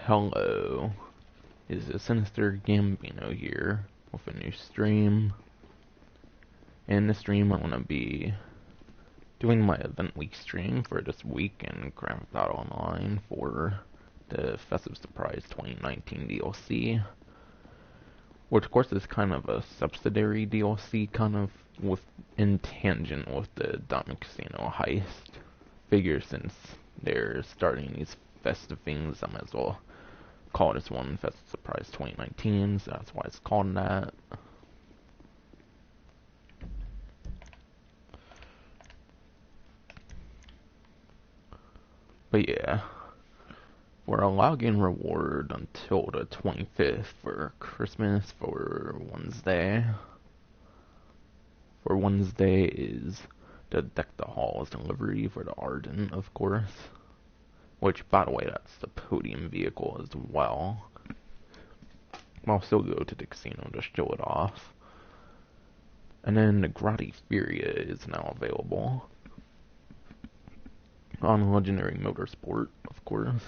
Hello, is a Sinister Gambino here with a new stream. In this stream, I'm gonna be doing my event week stream for this week in Grand Theft Auto Online for the Festive Surprise 2019 DLC, which of course is kind of a subsidiary DLC, kind of in tangent with the Diamond Casino heist. Figure since they're starting these festive things, I might as well call this one Festive Surprise 2019, so that's why it's called that. But yeah, for a login reward until the 25th for Christmas for Wednesday. For Wednesday is the Deck the Halls delivery for the Ardent, of course. Which, by the way, that's the Podium vehicle as well. I'll still go to the casino to show it off. And then the Grotti Furia is now available on Legendary Motorsport, of course.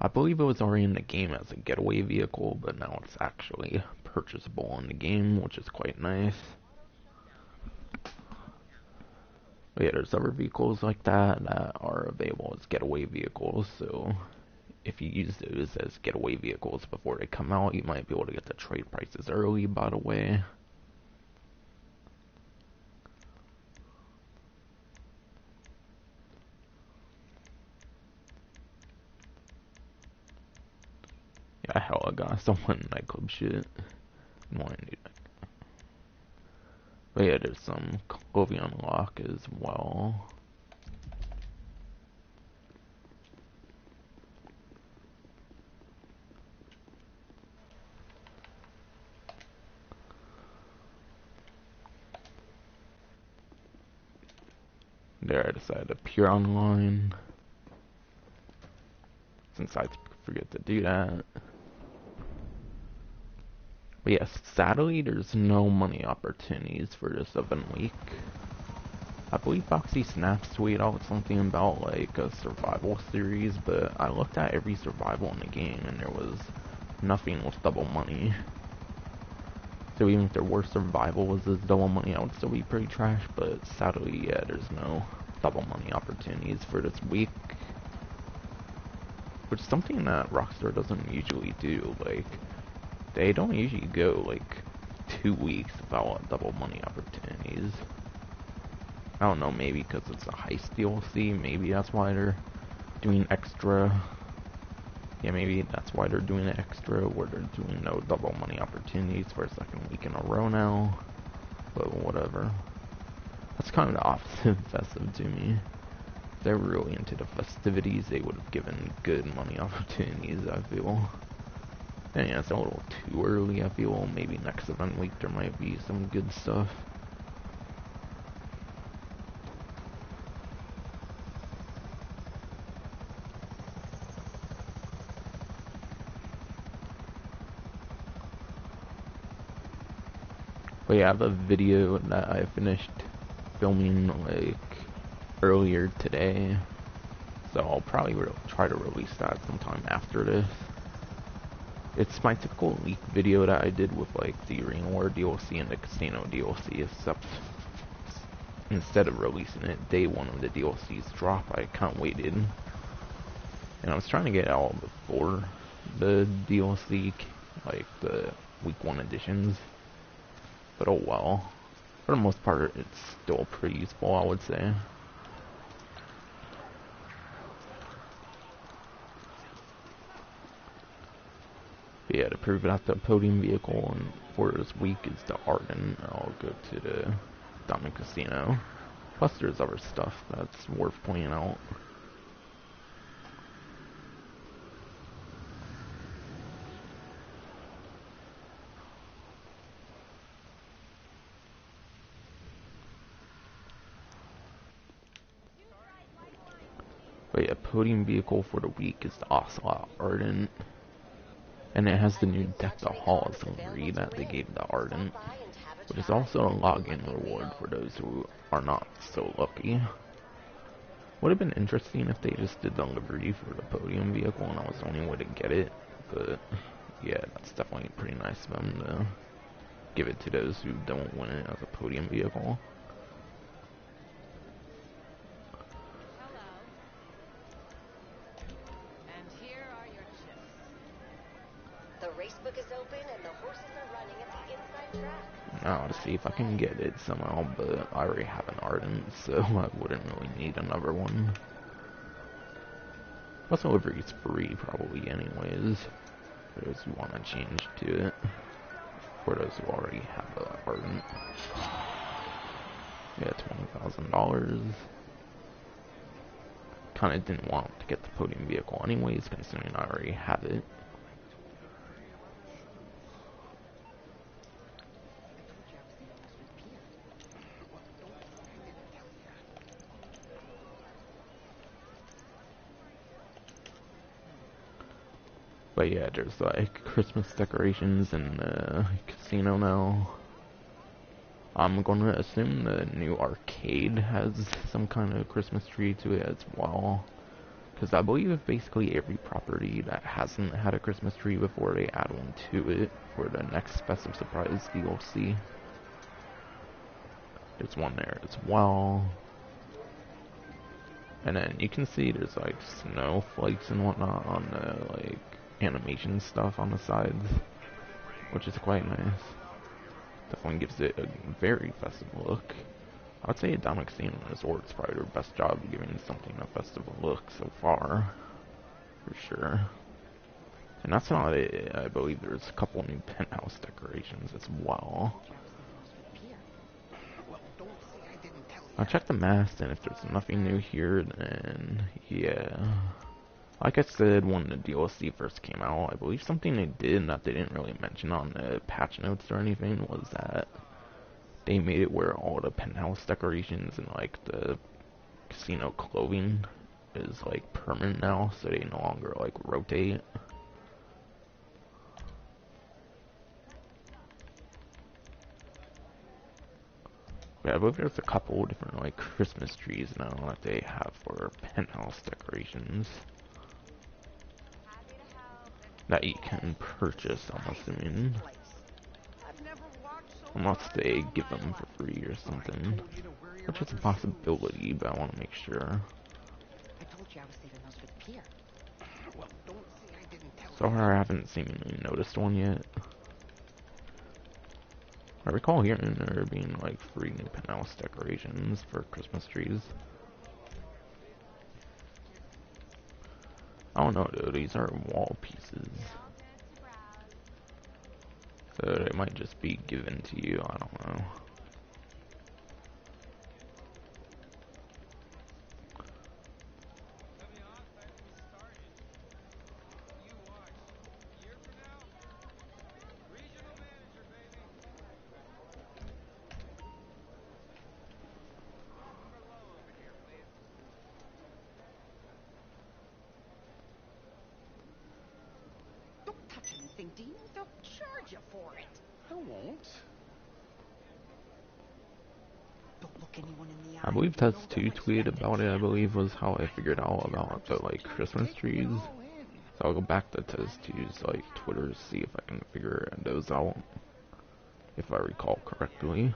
I believe it was already in the game as a getaway vehicle, but now it's actually purchasable in the game, which is quite nice. But yeah, there's other vehicles like that are available as getaway vehicles, so if you use those as getaway vehicles before they come out, you might be able to get the trade prices early, by the way. Yeah, hell, I got someone nightclub shit. But yeah, there's some clothing unlock as well. There, I decided to peer online, since I forget to do that. But yes, sadly, there's no money opportunities for this event week. I believe Foxy Snaps tweeted out something about like a survival series, but I looked at every survival in the game and there was nothing with double money. So even if there were survival was as double money, I would still be pretty trash, but sadly, yeah, there's no double money opportunities for this week. Which is something that Rockstar doesn't usually do. Like, they don't usually go like 2 weeks without double money opportunities. I don't know, maybe because it's a heist DLC, maybe that's why they're doing extra. Yeah, maybe that's why they're doing it extra, where they're doing no double money opportunities for a second week in a row now. But whatever. That's kind of the opposite of Festive to me. If they were really into the festivities, they would have given good money opportunities, I feel. And yeah, it's a little too early, I feel. Maybe next event week there might be some good stuff. But yeah, I have a video that I finished filming like earlier today, so I'll probably try to release that sometime after this. It's my typical leak video that I did with like the Arena War DLC and the Casino DLC, except instead of releasing it day one of the DLC's drop, I kind of waited, and I was trying to get it out before the DLC, like the week 1 editions. But oh well. For the most part, it's still pretty useful, I would say. But yeah, to prove that the Podium vehicle and for this week is the Ardent, I'll go to the Diamond Casino. Plus there's other stuff that's worth pointing out. But yeah, Podium vehicle for the week is the Ocelot Ardent. And it has the new Deck the Halls delivery that they gave the Ardent, which is also a login reward for those who are not so lucky. Would have been interesting if they just did the livery for the podium vehicle and that was the only way to get it, but yeah, that's definitely pretty nice of them to give it to those who don't win it as a podium vehicle. Now to see if I can get it somehow, but I already have an Ardent, so I wouldn't really need another one. Plus, livery's free probably anyways, for those who want to change to it. For those who already have an Ardent. Yeah, $20,000. Kinda didn't want to get the podium vehicle anyways, considering I already have it. But yeah, there's like Christmas decorations in the casino now. I'm gonna assume the new arcade has some kind of Christmas tree to it as well. Because I believe basically every property that hasn't had a Christmas tree before, they add one to it for the next Festive Surprise DLC. There's one there as well. And then you can see there's like snowflakes and whatnot on the like animation stuff on the sides, which is quite nice. Definitely gives it a very festive look. I would say Atomic Casino Resort's probably their best job of giving something a festive look so far, for sure. And that's not it. I believe there's a couple new penthouse decorations as well. I'll check the mask, and if there's nothing new here, then yeah. Like I said, when the DLC first came out, I believe something they did that they didn't really mention on the patch notes or anything was that they made it where all the penthouse decorations and like the casino clothing is like permanent now, so they no longer like rotate. Yeah, I believe there's a couple different like Christmas trees now that they have for penthouse decorations that you can purchase, I'm assuming. Unless they give them for free or something. Which is a possibility, but I want to make sure. So far I haven't seemingly noticed one yet. I recall hearing there being like free new penthouse decorations for Christmas trees. I don't know though, these are wall pieces. So they might just be given to you, I don't know. They'll charge you for it. I won't. Don't look anyone in the eye. I believe Tez 2 tweeted about it, I believe was how I figured out about the like Christmas trees. So I'll go back to Tez 2's like Twitter to see if I can figure those out, if I recall correctly.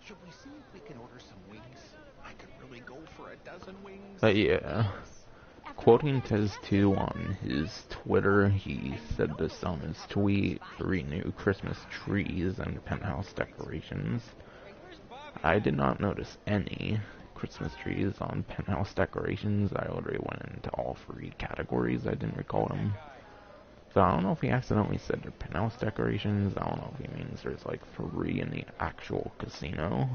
Should we see if we can order some wings? I could really go for a dozen wings. But yeah, quoting Tez2 on his Twitter, he said this on his tweet: 3 new Christmas trees and penthouse decorations. I did not notice any Christmas trees on penthouse decorations. I already went into all 3 categories. I didn't recall them. So I don't know if he accidentally said they're penthouse decorations. I don't know if he means there's like 3 in the actual casino.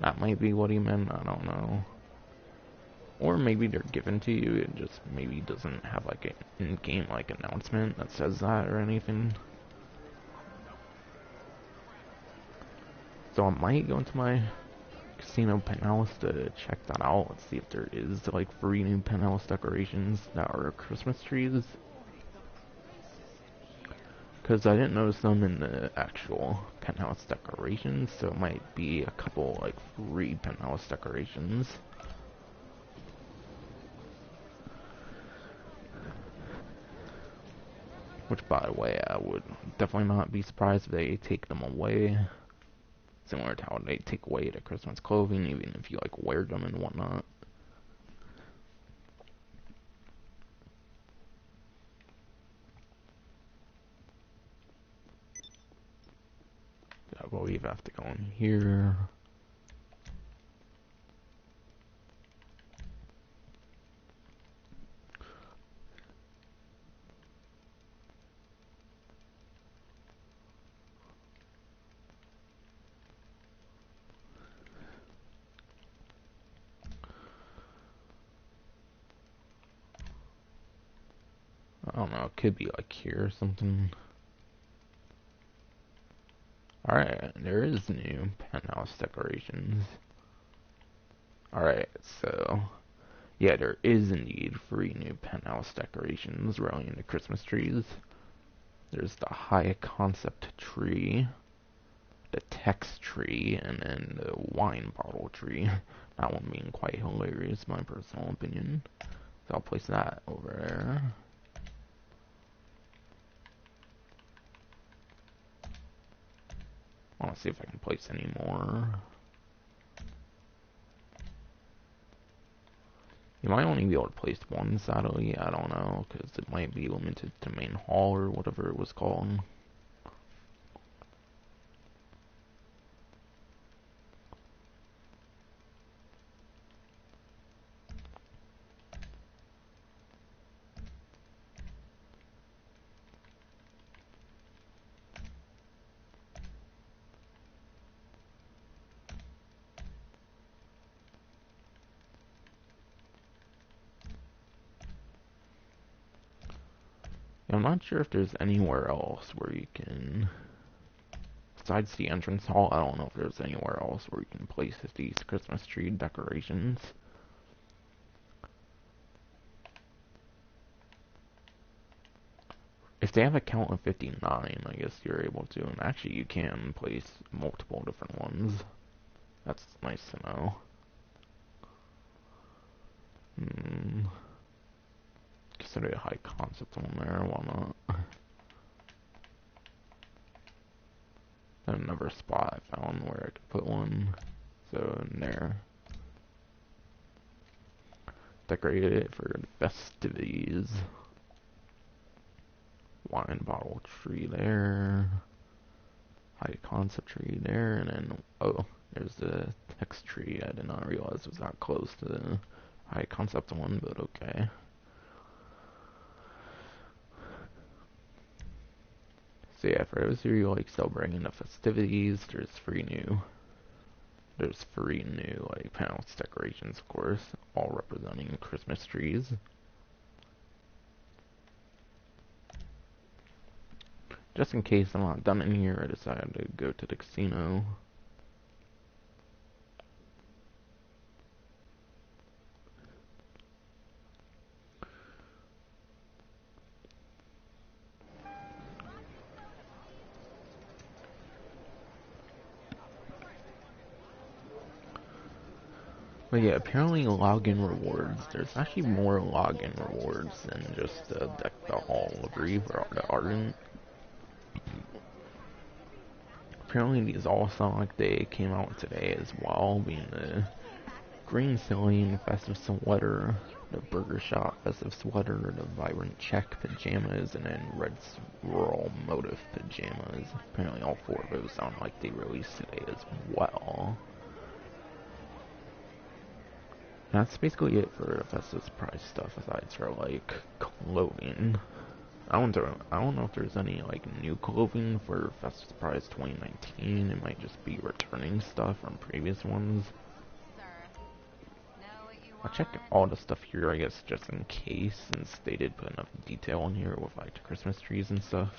That might be what he meant. I don't know. Or maybe they're given to you, it just maybe doesn't have like an in-game like announcement that says that or anything. So I might go into my casino penthouse to check that out. Let's see if there is like free new penthouse decorations that are Christmas trees. Because I didn't notice them in the actual penthouse decorations, so it might be a couple like free penthouse decorations. Which, by the way, I would definitely not be surprised if they take them away. Similar to how they take away the Christmas clothing, even if you like wear them and whatnot. I believe I have to go in here. I don't know, it could be like here or something. Alright, there is new penthouse decorations. Alright, so yeah, there is indeed free new penthouse decorations relating to Christmas trees. There's the high concept tree, the text tree, and then the wine bottle tree. That one being quite hilarious, my personal opinion. So I'll place that over there. I want to see if I can place any more. You might only be able to place one, sadly. I don't know, because it might be limited to main hall or whatever it was called. I'm not sure if there's anywhere else where you can, besides the entrance hall, I don't know if there's anywhere else where you can place these Christmas tree decorations. If they have a count of 59, I guess you're able to, and actually you can place multiple different ones. That's nice to know. Consider a high concept on there, why not? Another spot I found where I could put one. So in there. Decorated it for festivities. Wine bottle tree there. High concept tree there, and then oh, there's the text tree. I did not realize it was that close to the high concept one, but okay. So yeah, for those of you like celebrating the festivities, there's free new like panels decorations, of course, all representing Christmas trees. Just in case I'm not done in here, I decided to go to the casino. But yeah, apparently login rewards, there's actually more login rewards than just the Deck the Hall livery or the Ardent. Apparently these all sound like they came out today as well, being the green ceiling festive sweater, the burger shop festive sweater, the vibrant check pajamas, and then red rural motif pajamas. Apparently all four of those sound like they released today as well. That's basically it for the festive surprise stuff, aside for like clothing. I don't know if there's any like new clothing for Festive Surprise 2019. It might just be returning stuff from previous ones. I'll check all the stuff here, I guess, just in case, since they did put enough detail in here with like the Christmas trees and stuff.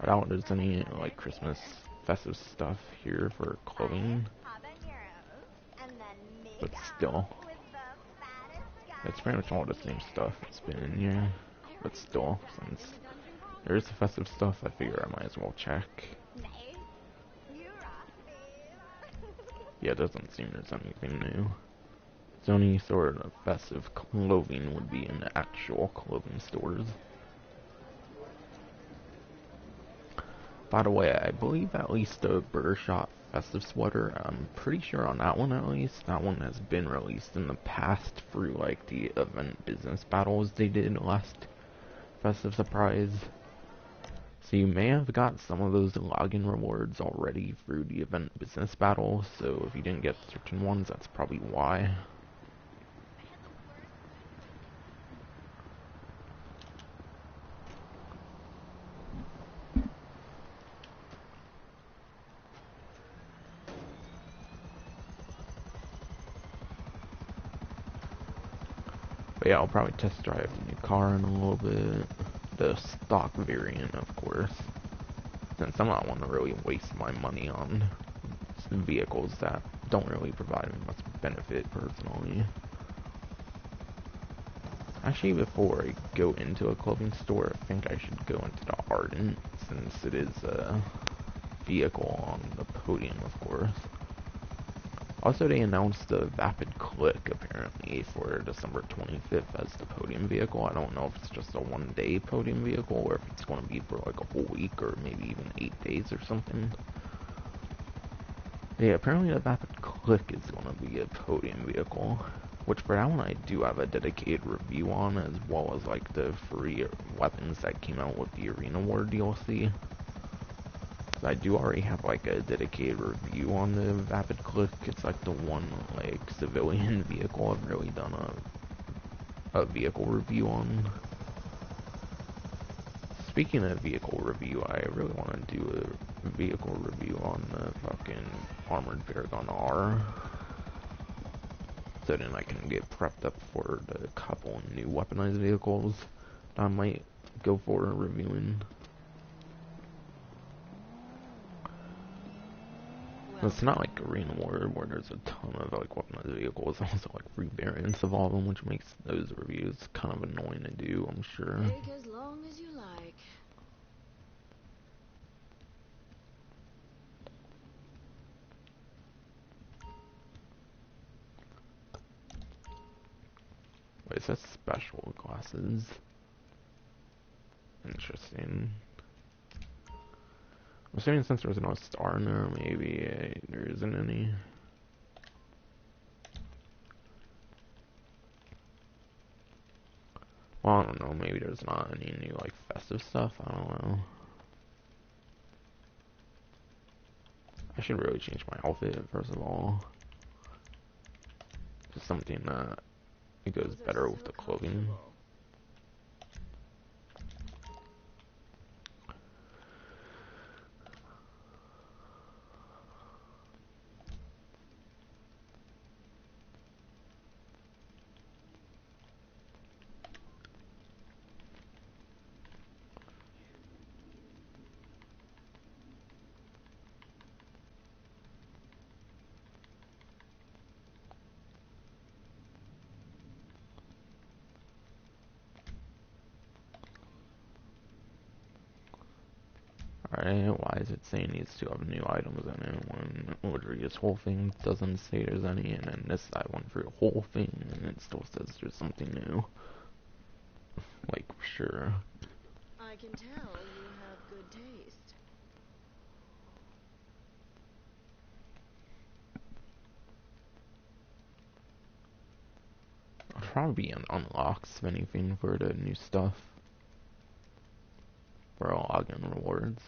I doubt there's any like Christmas festive stuff here for clothing, but still, it's pretty much all the same stuff that's been in here. But still, since there is the festive stuff, I figure I might as well check. Yeah, it doesn't seem there's anything new. So any sort of festive clothing would be in the actual clothing stores. By the way, I believe at least the Burger Shot festive sweater, I'm pretty sure on that one at least, that one has been released in the past through like the event business battles they did last festive surprise. So you may have got some of those login rewards already through the event business battle, so if you didn't get certain ones, that's probably why. But yeah, I'll probably test drive the new car in a little bit. The stock variant, of course. Since I'm not want to really waste my money on vehicles that don't really provide me much benefit personally. Actually, before I go into a clothing store, I think I should go into the Ardent, since it is a vehicle on the Podium, of course. Also, they announced the Vapid Click, apparently, for December 25th as the Podium vehicle. I don't know if it's just a one-day Podium vehicle, or if it's going to be for like a whole week, or maybe even 8 days or something. Yeah, apparently the Vapid Click is going to be a Podium vehicle, which for that one I do have a dedicated review on, as well as like the free weapons that came out with the Arena War DLC. I do already have like a dedicated review on the Vapid Click. It's like the one like civilian vehicle I've really done a vehicle review on. Speaking of vehicle review, I really want to do a vehicle review on the fucking Armored Paragon R. So then I can get prepped up for the couple new weaponized vehicles that I might go for reviewing. It's not like Arena War where there's a ton of like weaponized vehicles, also like free variants of all of them, which makes those reviews kind of annoying to do, I'm sure. Take as long as you like. Wait, it says special classes. Interesting. I'm assuming since there's no star in there, maybe there isn't any. Well, I don't know, maybe there's not any new, like, festive stuff, I don't know. I should really change my outfit, first of all. Just something that it goes better with the clothing. Alright, why is it saying these two have new items in it when literally this whole thing doesn't say there's any, and then this I went through the whole thing and it still says there's something new. Like, sure. I can tell you have good taste. I'll probably be an unlocks if anything for the new stuff. For login rewards.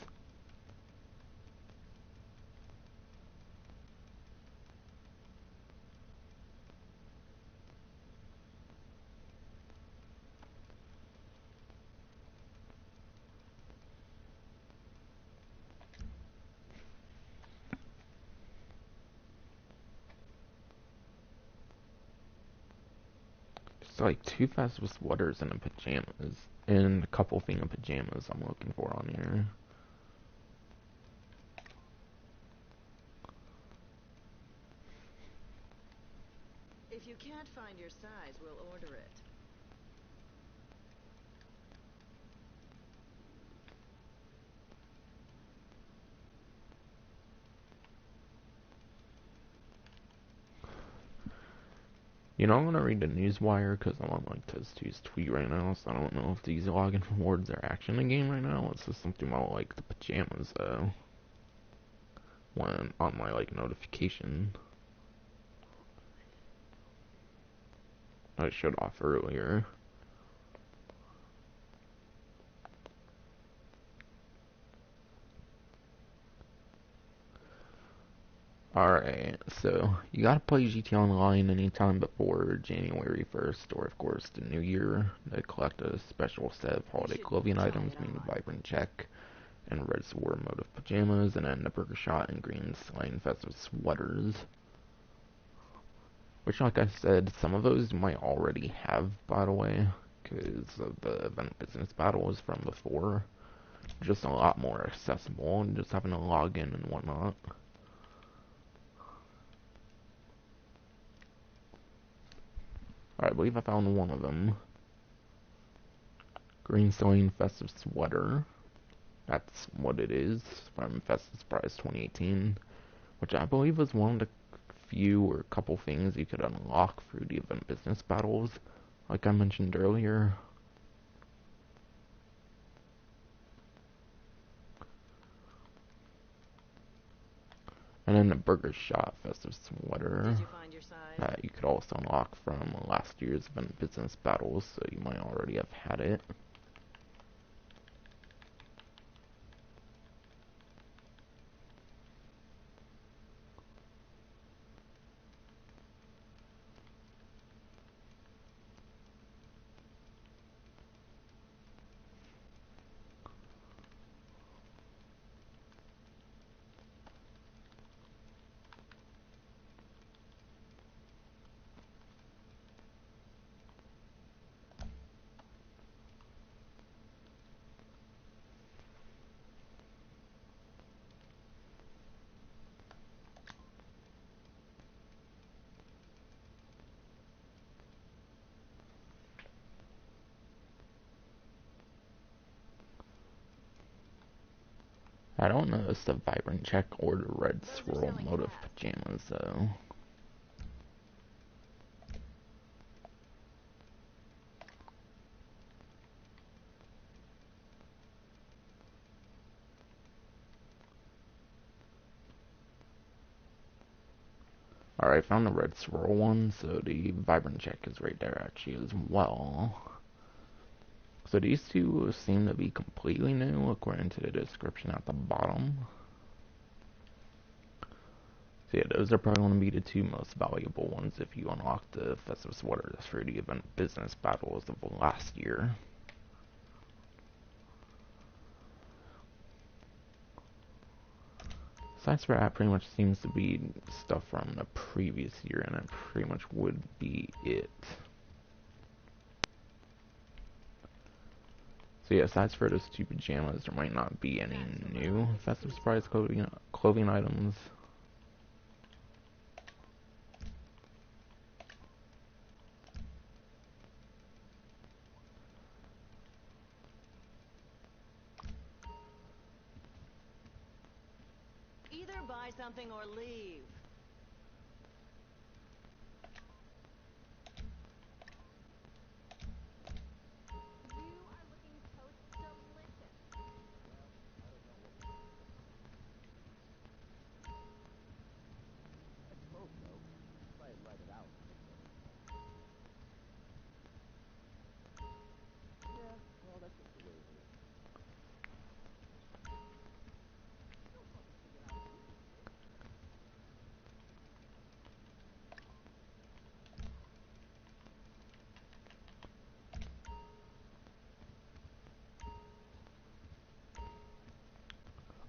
like 2 festive sweaters and a pajamas. And a couple thing of pajamas I'm looking for on here. If you can't find your size, we'll order it. You know, I'm gonna read the newswire because I'm on like Tez2's tweet right now, so I don't know if these login rewards are actually in the game right now. It's just something about like the pajamas though. When on my like notification. I showed off earlier. Alright, so you gotta play GT Online anytime before January 1st, or of course the new year, to collect a special set of holiday clothing items, meaning Vibrant Check and Red Sword Motive Pajamas, and then the Burger Shot and Green Slain Festive Sweaters. Which, like I said, some of those you might already have, by the way, because of the event business battles from before. Just a lot more accessible, and just having to log in and whatnot. Alright, I believe I found one of them. Green Sewing Festive Sweater. That's what it is from Festive Surprise 2018. Which I believe was one of the few or couple things you could unlock through the event business battles, like I mentioned earlier. And then the Burger Shot Festive Sweater. Did you find your size? That you could also unlock from last year's event business battles, so you might already have had it. I don't notice the Vibrant Check or the Red Swirl Motive Pajamas, though. Alright, I found the Red Swirl one, so the Vibrant Check is right there actually as well. So these two seem to be completely new according to the description at the bottom. So yeah, those are probably going to be the two most valuable ones if you unlock the Festive Sweaters for the event business battles of last year. Besides for that, pretty much seems to be stuff from the previous year, and it pretty much would be it. So yeah, besides for those two pajamas, there might not be any new Festive Surprise clothing items. Either buy something or leave.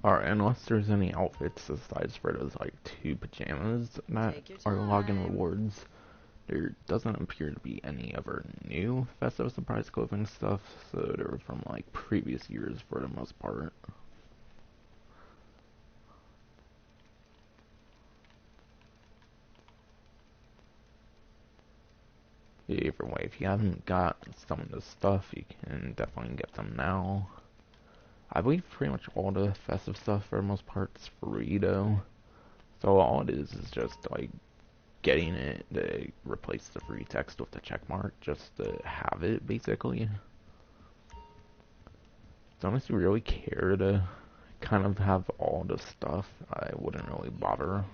Alright, unless there's any outfits besides for those like two pajamas that are login rewards, there doesn't appear to be any other new Festive Surprise clothing stuff, so they're from like previous years for the most part. Either way, if you haven't got some of the stuff, you can definitely get them now. I believe pretty much all the festive stuff for the most part is free though. So all it is just like getting it to replace the free text with the check mark just to have it basically. So unless you really care to kind of have all the stuff, I wouldn't really bother.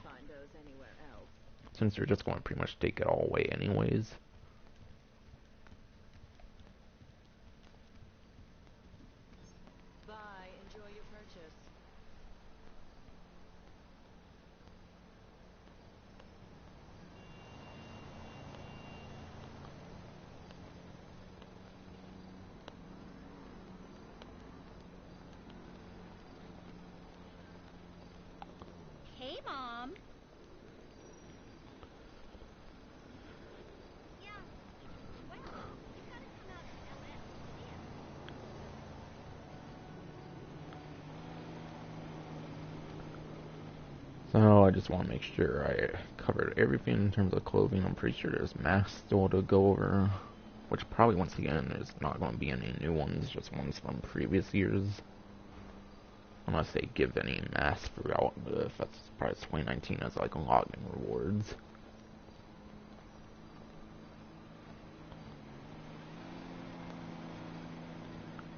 Since you're just going to pretty much take it all away anyways. Bye. Enjoy your purchase. Hey, Mom. Yeah. Well, you gotta come out to LS to see it. So I just want to make sure I covered everything in terms of clothing. I'm pretty sure there's masks still to go over, which probably once again there's not going to be any new ones, just ones from previous years. Unless they give any masks throughout the Festive Surprise 2019 as like login rewards.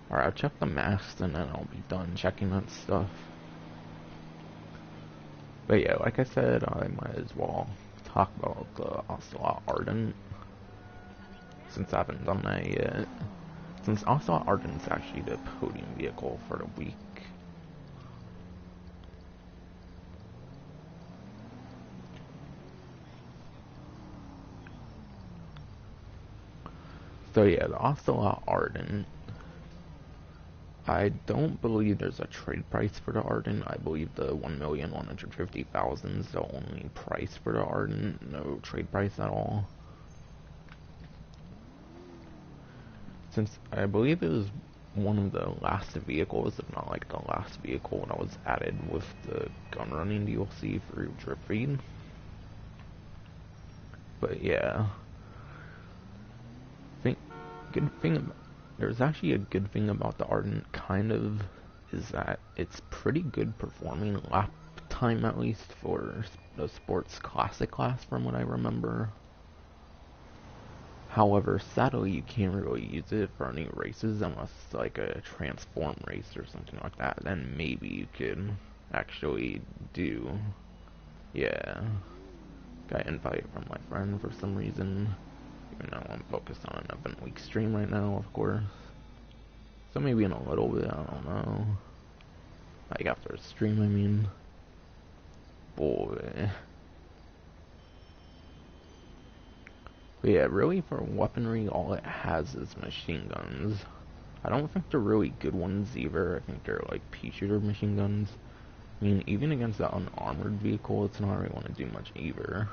Alright, I'll check the masks and then I'll be done checking that stuff. But yeah, like I said, I might as well talk about the Ocelot Ardent, since I haven't done that yet. Since Ocelot Ardent's actually the podium vehicle for the week. So yeah, the Ocelot Ardent, I don't believe there's a trade price for the Ardent. I believe the 1,150,000 is the only price for the Ardent, no trade price at all. Since I believe it was one of the last vehicles, if not like the last vehicle that was added with the gun running DLC for Drip Feed. But yeah, there's actually a good thing about the Ardent, kind of, is that it's pretty good performing lap time, at least for the sports classic class from what I remember. However, sadly you can't really use it for any races unless it's like a transform race or something like that. Then maybe you could actually do, yeah. Got invited from my friend for some reason. Even though I'm focused on an event week stream right now, of course. So maybe in a little bit, I don't know. Like after a stream, I mean. Boy. But yeah, really for weaponry, all it has is machine guns. I don't think they're really good ones either. I think they're like pea shooter machine guns. I mean, even against the unarmored vehicle, it's not really going to do much either.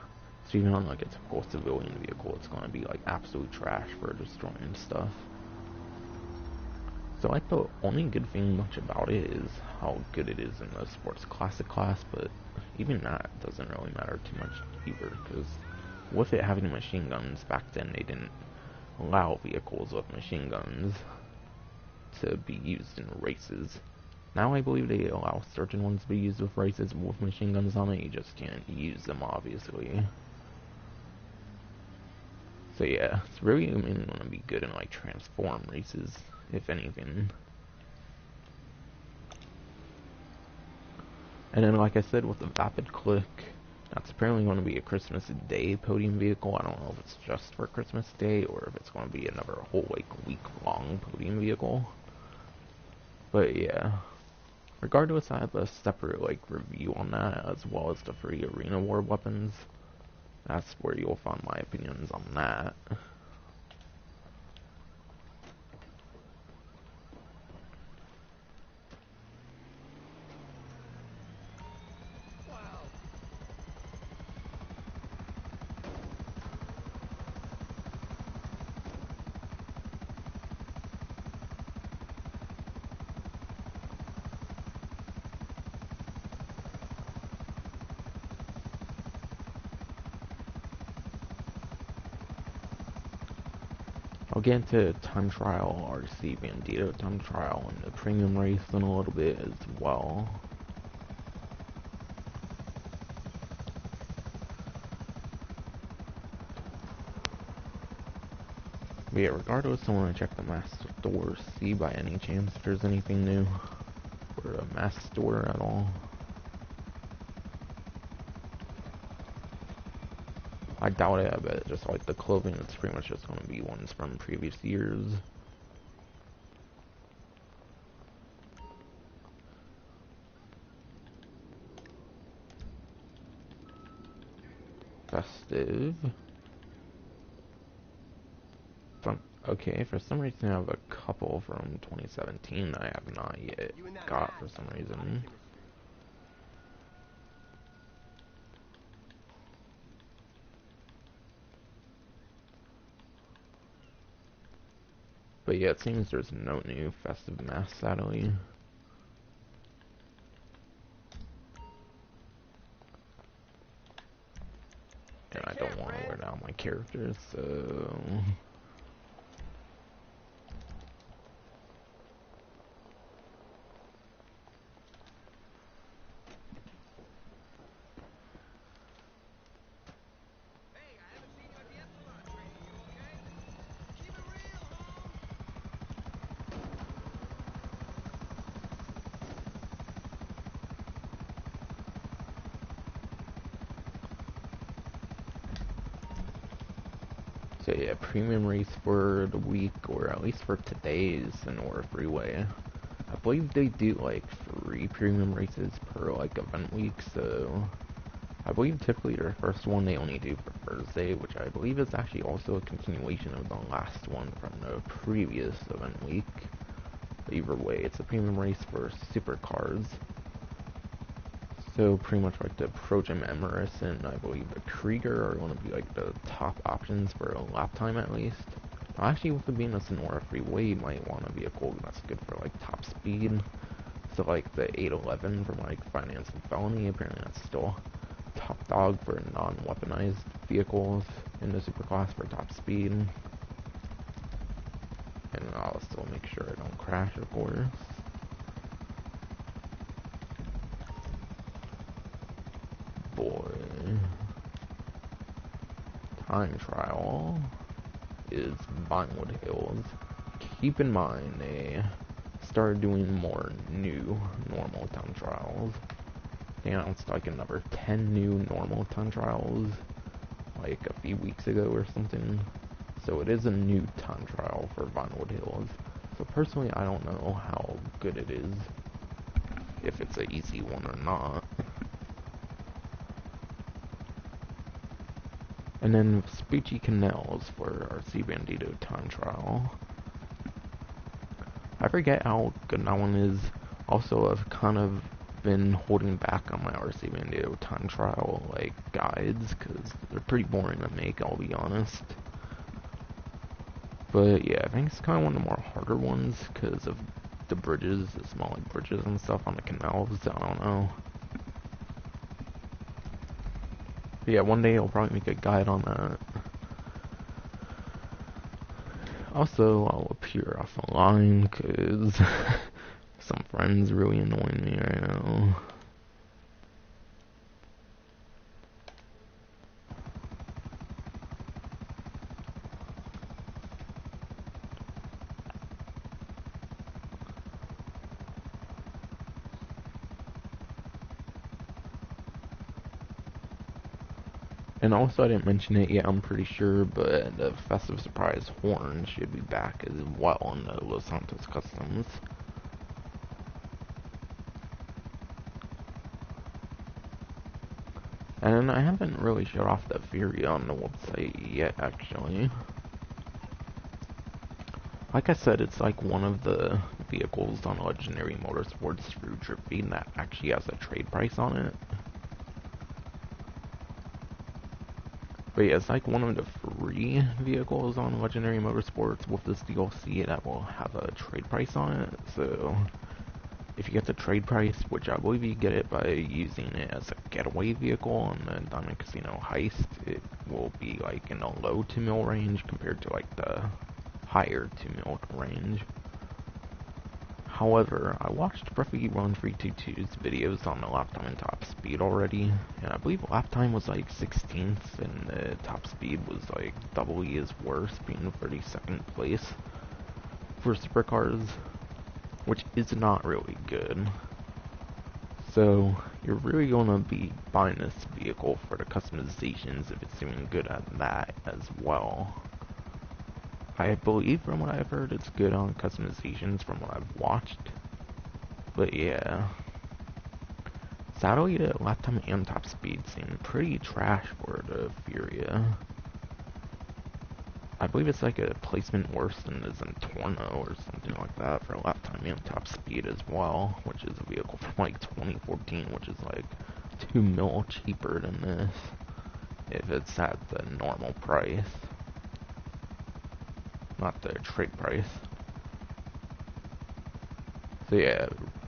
So even on like a typical civilian vehicle, it's going to be like absolute trash for destroying stuff. So like the only good thing much about it is how good it is in the sports classic class, but even that doesn't really matter too much either, because with it having machine guns, back then they didn't allow vehicles with machine guns to be used in races. Now I believe they allow certain ones to be used with races with machine guns on it, you just can't use them obviously. So yeah, it's really only going to be good in like transform races, if anything. And then like I said with the Vapid Click, that's apparently going to be a Christmas Day podium vehicle. I don't know if it's just for Christmas Day or if it's going to be another whole like week-long podium vehicle. But yeah, regardless, I have a separate like review on that as well as the free arena war weapons. That's where you'll find my opinions on that. I'll get into time trial, RC Bandito time trial, and the premium race in a little bit as well. But yeah, regardless, I want to check the mass store, see by any chance if there's anything new for a mass store at all. I doubt it. I bet just like the clothing, it's pretty much just going to be ones from previous years. Festive. Okay, for some reason I have a couple from 2017 I have not yet got for some reason. But yeah, it seems there's no new festive mask, sadly. And I don't want to wear down my characters, so... So yeah, premium race for the week, or at least for today's Sonora Freeway. I believe they do like 3 premium races per like event week, so I believe typically their first one they only do for Thursday, which I believe is actually also a continuation of the last one from the previous event week. Either way, it's a premium race for supercars. So pretty much like the Projem Emirates and I believe the Krieger are going to be like the top options for a lap time at least. Actually, with it being a Sonora Freeway, you might want a vehicle that's good for like top speed. So like the 811 from like Finance and Felony, apparently that's still top dog for non-weaponized vehicles in the superclass for top speed. And I'll still make sure I don't crash, of course. Boy. Time trial is Vinewood Hills. Keep in mind they started doing more new normal time trials. They announced like another 10 new normal time trials like a few weeks ago or something. So it is a new time trial for Vinewood Hills. So personally, I don't know how good it is, if it's an easy one or not. And then Speechy Canals for our C Bandito time trial. I forget how good that one is. Also, I've kind of been holding back on my RC Bandito time trial like guides because they're pretty boring to make, I'll be honest. But yeah, I think it's kind of one of the more harder ones because of the bridges, the small like, bridges and stuff on the canals. I don't know. But yeah, one day I'll probably make a guide on that. Also, I'll appear off the line because some friends really annoying me right now. And also, I didn't mention it yet, I'm pretty sure, but the Festive Surprise Horn should be back as well on the Los Santos Customs. And I haven't really showed off the Furia on the website yet, actually. Like I said, it's like one of the vehicles on Legendary Motorsports through Dripping that actually has a trade price on it. But yeah, it's like one of the free vehicles on Legendary Motorsports with this DLC that will have a trade price on it. So, if you get the trade price, which I believe you get it by using it as a getaway vehicle on the Diamond Casino Heist, it will be like in the low 2 mil range compared to like the higher 2 mil range. However, I watched Bruffy1322's videos on the lap time and top speed already, and I believe lap time was like 16th, and the top speed was like doubly as worse, being 32nd place for supercars, which is not really good. So, you're really going to be buying this vehicle for the customizations if it's doing good at that as well. I believe from what I've heard it's good on customizations from what I've watched. But yeah. Sadly, the lap time and top speed seem pretty trash for the Furia. I believe it's like a placement worse than the Zentorno or something like that for lap time and top speed as well, which is a vehicle from like 2014, which is like 2 mil cheaper than this if it's at the normal price. Not the trade price. So yeah,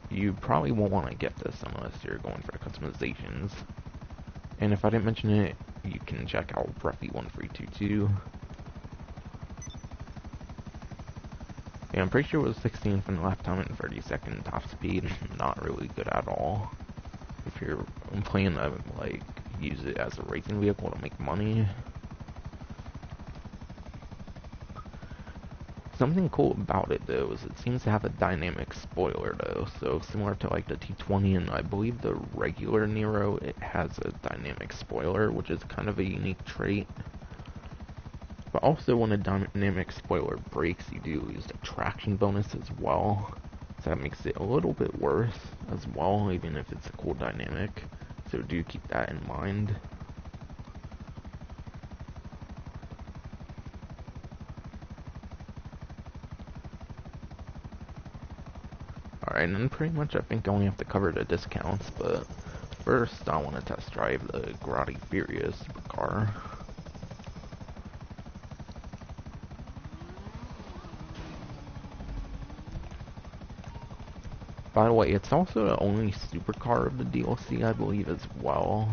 you probably won't want to get this unless you're going for the customizations. And if I didn't mention it, you can check out Bruffy1322. Yeah, I'm pretty sure it was 16th in lap time and 32nd top speed. Not really good at all. If you're planning to like use it as a racing vehicle to make money. Something cool about it though is it seems to have a dynamic spoiler though, so similar to like the T20 and I believe the regular Nero, it has a dynamic spoiler, which is kind of a unique trait. But also when a dynamic spoiler breaks, you do lose the traction bonus as well, so that makes it a little bit worse as well, even if it's a cool dynamic, so do keep that in mind. Alright, and then pretty much I think I only have to cover the discounts, but first I want to test drive the Grotti Furia supercar. By the way, it's also the only supercar of the DLC, I believe, as well.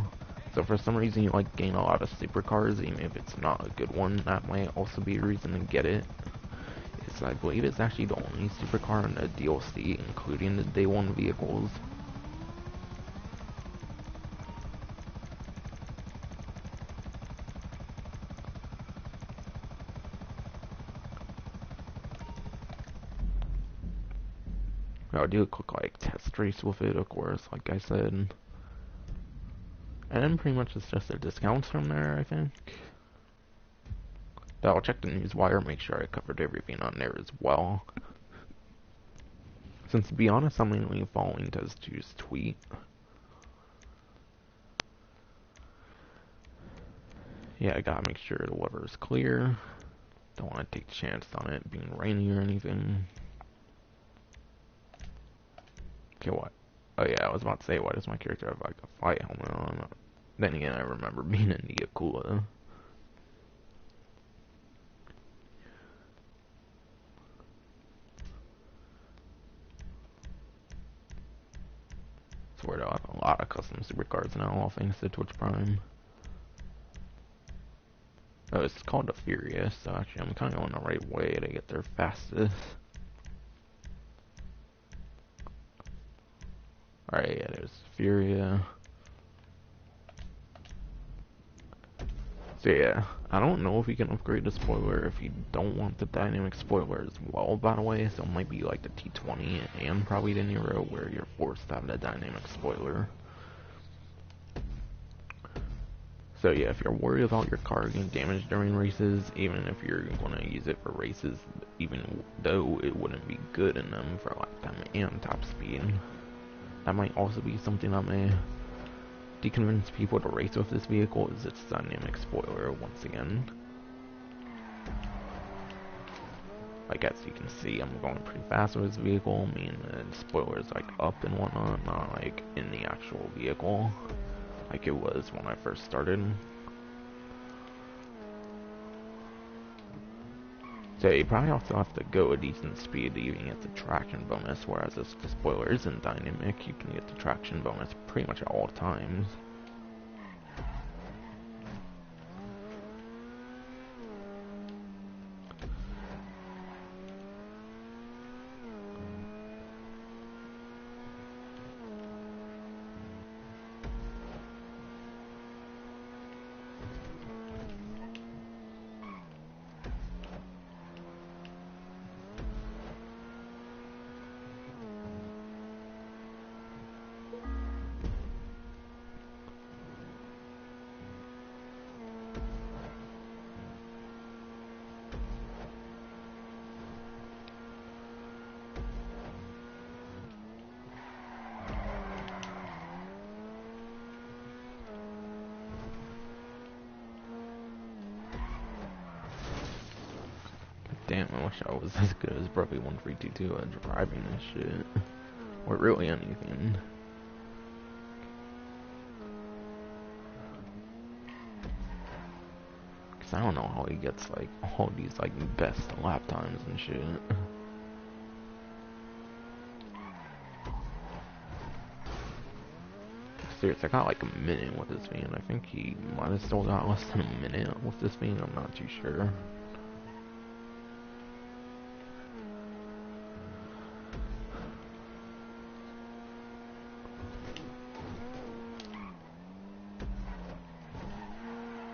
So for some reason you like gain a lot of supercars, even if it's not a good one, that might also be a reason to get it. I believe it's actually the only supercar in the DLC, including the day 1 vehicles. I'll do a quick like test race with it, of course, like I said. And then pretty much it's just the discounts from there, I think. I'll check the newswire, make sure I covered everything on there as well. Since to be honest, I'm mainly following Tez2's tweet. Yeah, I gotta make sure the weather is clear. Don't want to take a chance on it being rainy or anything. Okay, what? Oh yeah, I was about to say, why does my character have like a flight helmet on? Then again, I remember being in the Yakula. Swear to God, a lot of custom supercars now, all thanks to Twitch Prime. Oh, it's called the Furia, so actually I'm kind of going the right way to get there fastest. Alright, yeah, there's Furia. So yeah, I don't know if you can upgrade the spoiler if you don't want the dynamic spoiler as well, by the way, so it might be like the T20 and probably the Nero where you're forced to have the dynamic spoiler. So yeah, if you're worried about your car getting damaged during races, even if you're going to use it for races, even though it wouldn't be good in them for lifetime and top speed, that might also be something I may convince people to race with this vehicle, is its dynamic spoiler once again. Like as you can see, I'm going pretty fast with this vehicle, meaning the spoiler is like up and whatnot, not like in the actual vehicle, like it was when I first started. So you probably also have to go a decent speed to even get the traction bonus, whereas if the spoiler isn't dynamic, you can get the traction bonus pretty much at all times. Damn, I wish I was as good as Brubby 1322 at driving this shit. Or really anything. Cause I don't know how he gets like all these like best lap times and shit. Seriously, I got like a minute with this van. I think he might have still got less than a minute with this van. I'm not too sure.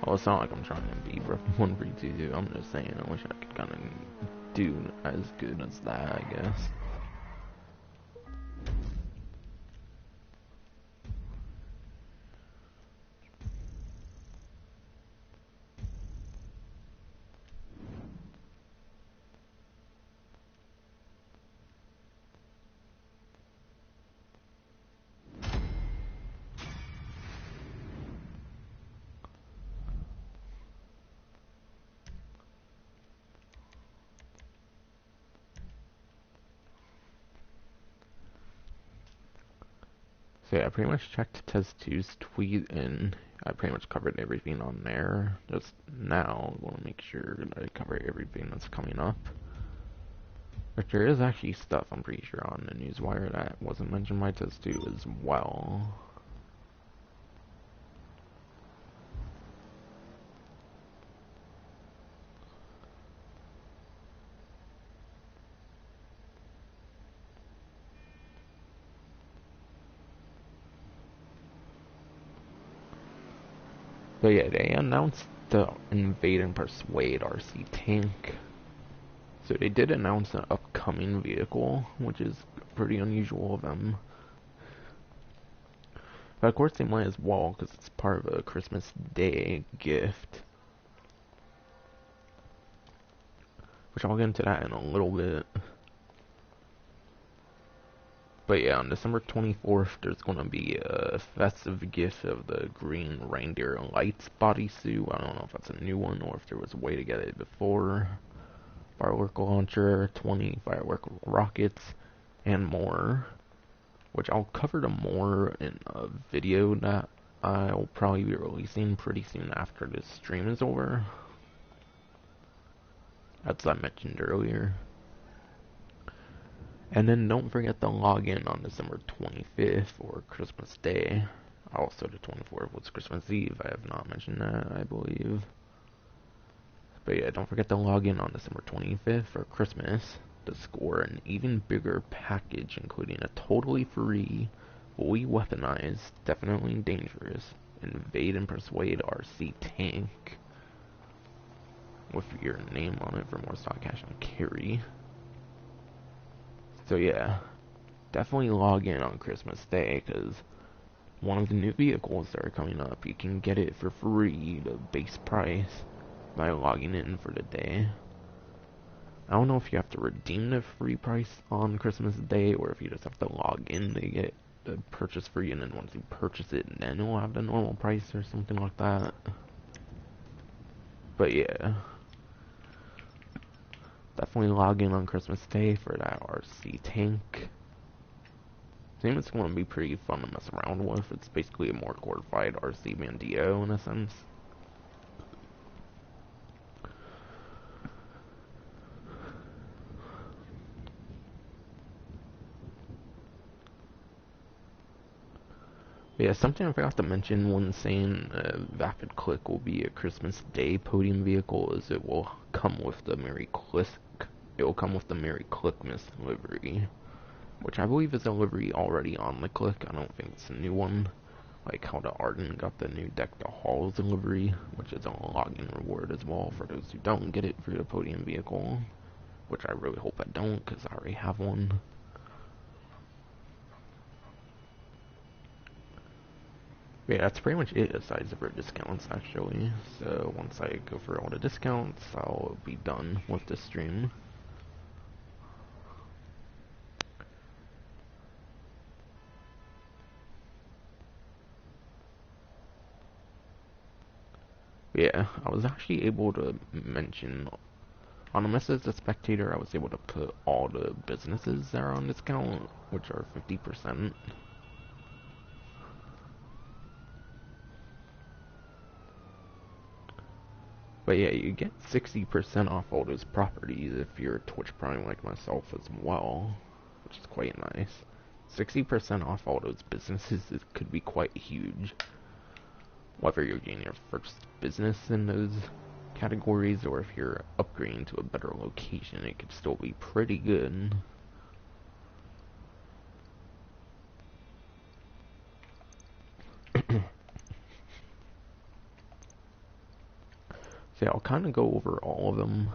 Well, it's not like I'm trying to be one for two. I'm just saying, I wish I could kind of do as good as that, I guess. So yeah, I pretty much checked Tez2's tweet, and I pretty much covered everything on there. Just now, I want to make sure that I cover everything that's coming up. But there is actually stuff, I'm pretty sure, on the newswire that wasn't mentioned by Tez2 as well. But yeah, they announced the Invade and Persuade RC tank. So they did announce an upcoming vehicle, which is pretty unusual of them. But of course they might as well, because it's part of a Christmas Day gift. Which I'll get into that in a little bit. But yeah, on December 24th, there's going to be a festive gift of the Green Reindeer Lights bodysuit. I don't know if that's a new one or if there was a way to get it before. Firework launcher, 20 firework rockets, and more. Which I'll cover the more in a video that I'll probably be releasing pretty soon after this stream is over. As I mentioned earlier. And then don't forget to log in on December 25th or Christmas Day. Also the 24th was Christmas Eve. I have not mentioned that, I believe. But yeah, don't forget to log in on December 25th for Christmas to score an even bigger package, including a totally free, fully weaponized, definitely dangerous, Invade and Persuade RC tank with your name on it for more stock cash and carry. So yeah, definitely log in on Christmas Day, because one of the new vehicles that are coming up, you can get it for free, the base price, by logging in for the day. I don't know if you have to redeem the free price on Christmas Day, or if you just have to log in to get the purchase free, and then once you purchase it, then it will have the normal price or something like that. But yeah, definitely log in on Christmas Day for that RC tank. I think it's going to be pretty fun to mess around with. It's basically a more glorified RC Bandito in a sense. Yeah, something I forgot to mention when saying Vapid Click will be a Christmas Day podium vehicle is it will come with the Merry Click. It will come with the Merry Clickmas livery, which I believe is a livery already on the Click. I don't think it's a new one. Like how the Arden got the new Deck the Halls livery, which is a login reward as well for those who don't get it for the podium vehicle. Which I really hope I don't, because I already have one. Yeah, that's pretty much it aside for discounts actually. So once I go for all the discounts, I'll be done with the stream. Yeah, I was actually able to mention On a message to Spectator, I was able to put all the businesses that are on discount, which are 50%. But yeah, you get 60% off all those properties if you're Twitch Prime like myself as well, which is quite nice. 60% off all those businesses could be quite huge. Whether you're getting your first business in those categories or if you're upgrading to a better location, it could still be pretty good. So yeah, I'll kind of go over all of them.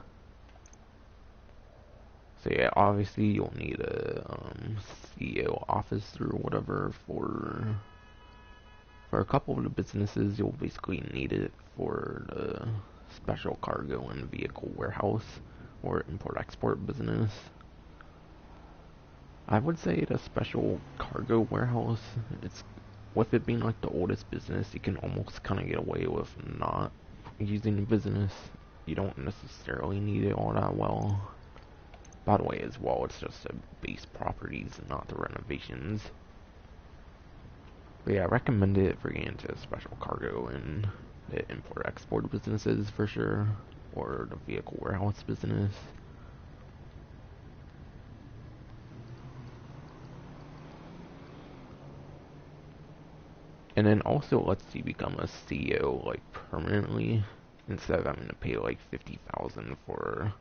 So yeah, obviously you'll need a CEO office or whatever for a couple of the businesses. You'll basically need it for the special cargo and vehicle warehouse or import-export business. I would say the special cargo warehouse, it's with it being like the oldest business, you can almost kind of get away with not using the business. You don't necessarily need it all that well. By the way, as well, it's just the base properties and not the renovations. But yeah, I recommend it for getting into special cargo and the import-export businesses for sure, or the vehicle warehouse business. And then also lets you become a CEO like permanently instead of having to pay like 50,000 for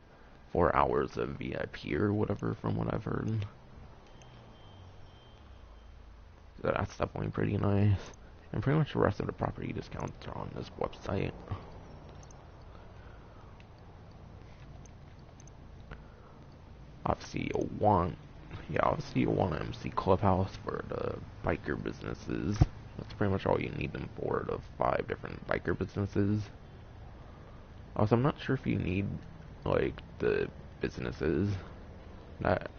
4 hours of VIP or whatever, from what I've heard. So that's definitely pretty nice. And pretty much the rest of the property discounts are on this website. Obviously you'll want an MC Clubhouse for the biker businesses. That's pretty much all you need them for, the 5 different biker businesses. Also, I'm not sure if you need, like, the businesses that...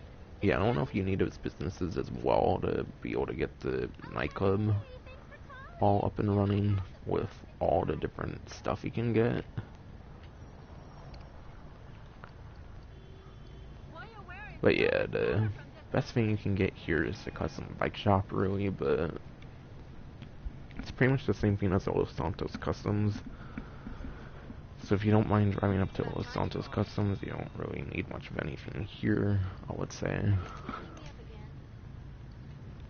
Yeah, I don't know if you need those businesses as well to be able to get the nightclub all up and running with all the different stuff you can get. But yeah, the best thing you can get here is the custom bike shop, really, but it's pretty much the same thing as the Los Santos Customs. So if you don't mind driving up to Los Santos Customs, you don't really need much of anything here, I would say.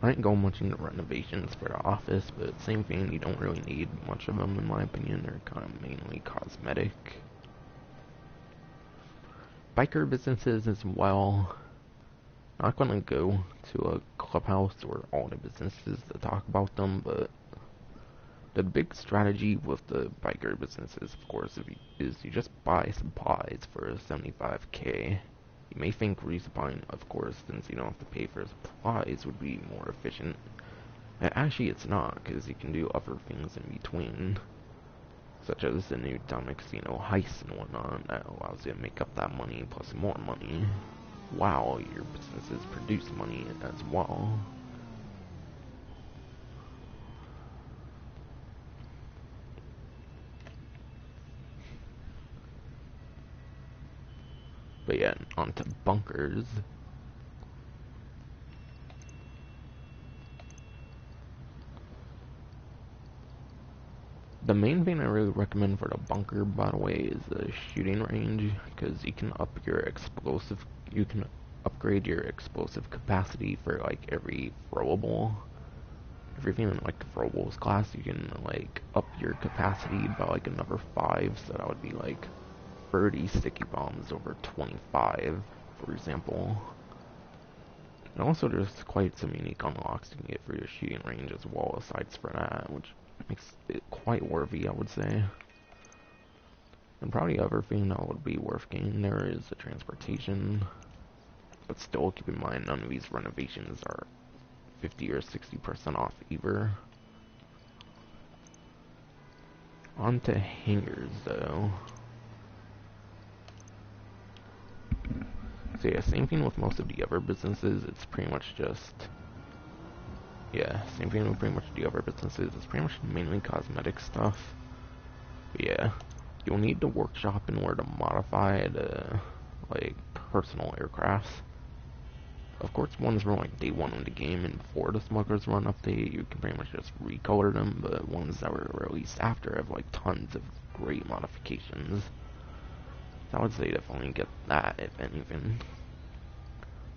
I didn't go much into renovations for the office, but same thing, you don't really need much of them in my opinion. They're kind of mainly cosmetic. Biker businesses as well. Not gonna go to a clubhouse or all the businesses to talk about them, but the big strategy with the biker businesses, of course, is you just buy supplies for 75k. You may think resupplying, of course, since you don't have to pay for supplies, would be more efficient. And actually, it's not, because you can do other things in between, such as the new Diamond Casino heist and whatnot, that allows you to make up that money plus more money, while your businesses produce money as well. But yeah, on to bunkers. The main thing I really recommend for the bunker, by the way, is the shooting range, because you can upgrade your explosive capacity for like every throwable. Everything in like the throwables class, you can like up your capacity by like another 5, so that would be like 30 sticky bombs over 25, for example. And also there's quite some unique unlocks you can get for your shooting range as well, aside from that, which makes it quite worthy, I would say. And probably the other thing that would be worth getting there is the transportation. But still, keep in mind, none of these renovations are 50 or 60% off either. On to hangars, though. So yeah, same thing with most of the other businesses, it's pretty much just... Yeah, same thing with pretty much the other businesses, it's pretty much mainly cosmetic stuff. But yeah, you'll need the workshop in order to modify the like personal aircrafts. Of course, ones from like day one in the game and before the Smugglers Run update, you can pretty much just recolor them, but ones that were released after have like tons of great modifications. So I would say definitely get that, if anything.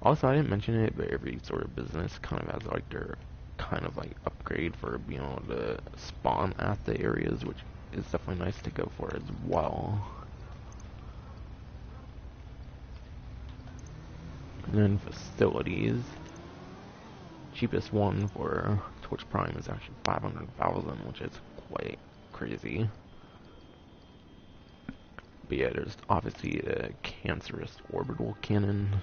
Also, I didn't mention it, but every sort of business kind of has like their kind of like upgrade for being able to spawn at the areas, which is definitely nice to go for as well. And then facilities. Cheapest one for Twitch Prime is actually 500,000, which is quite crazy. But yeah, there's obviously a cancerous orbital cannon,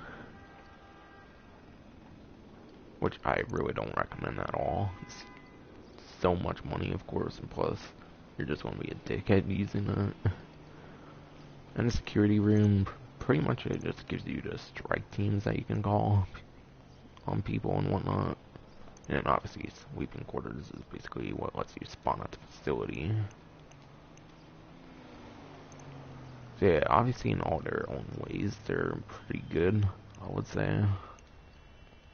which I really don't recommend at all. It's so much money, of course, and plus, you're just going to be a dickhead using it. And the security room, pretty much it just gives you the strike teams that you can call on people and whatnot. And obviously, sleeping quarters is basically what lets you spawn at the facility. So yeah, obviously in all their own ways, they're pretty good, I would say.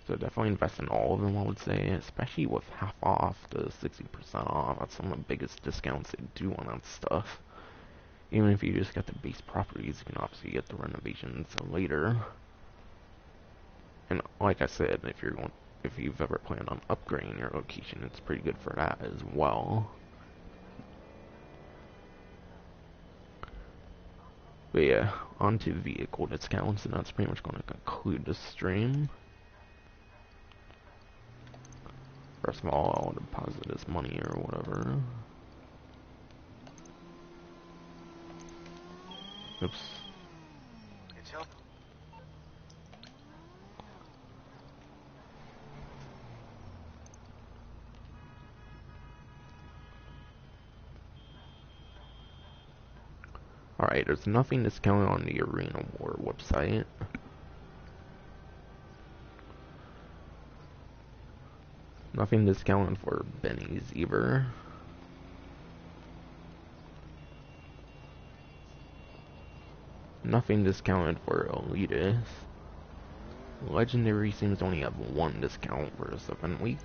So definitely invest in all of them, I would say, especially with half off to 60% off. That's some of the biggest discounts they do on that stuff. Even if you just get the base properties, you can obviously get the renovations later. And like I said, if you've ever planned on upgrading your location, it's pretty good for that as well. But yeah, on to vehicle discounts, and that's pretty much going to conclude the stream. First of all, I'll deposit this money or whatever. Oops. Alright, there's nothing discounted on the Arena War website. Nothing discounted for Benny's either. Nothing discounted for Elitist. Legendary seems to only have one discount for the 7 week.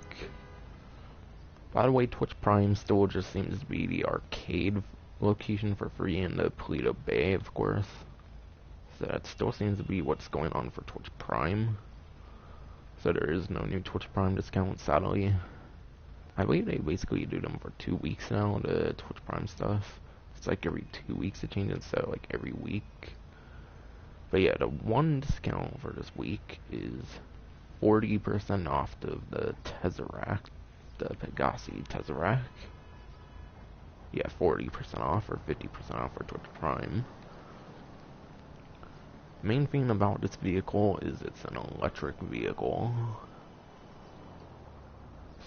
By the way, Twitch Prime still just seems to be the arcade location for free in the Paleto Bay, of course. So that still seems to be what's going on for Twitch Prime. So there is no new Twitch Prime discount, sadly. I believe they basically do them for 2 weeks now, the Twitch Prime stuff. It's like every 2 weeks it changes, so like every week. But yeah, the one discount for this week is 40% off of the Tesseract, the Pegasi Tesseract. Yeah, 40% off or 50% off for Twitch Prime. Main thing about this vehicle is it's an electric vehicle.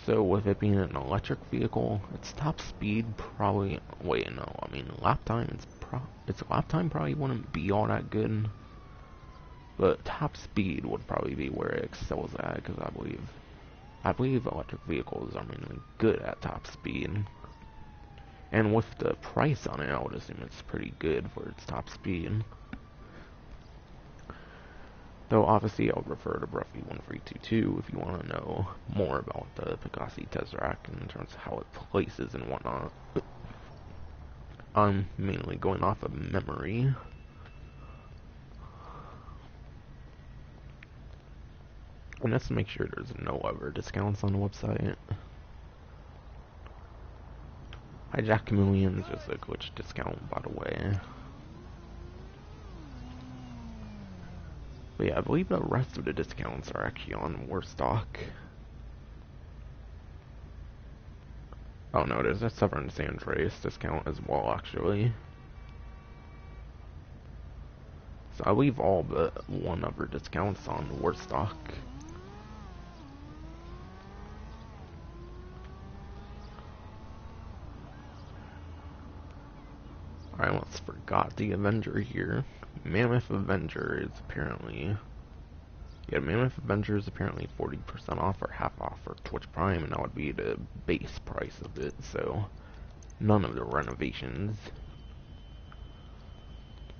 So with it being an electric vehicle, its top speed probably, wait no, I mean lap time, its lap time probably wouldn't be all that good. But top speed would probably be where it excels at, because I believe electric vehicles are mainly good at top speed. And with the price on it, I would assume it's pretty good for its top speed. Though obviously I'll refer to Bruffy 1322 if you want to know more about the Pegasi Tesseract in terms of how it places and whatnot. But I'm mainly going off of memory. And let's make sure there's no other discounts on the website. Hijack Chameleon is just a glitch discount, by the way. But yeah, I believe the rest of the discounts are actually on Warstock. Oh no, there's a Severn San Andreas discount as well, actually. So I believe all but one other discounts on Warstock. I almost forgot the Avenger here. Mammoth Avenger is apparently... Yeah, Mammoth Avenger is apparently 40% off or half off for Twitch Prime, and that would be the base price of it, so none of the renovations.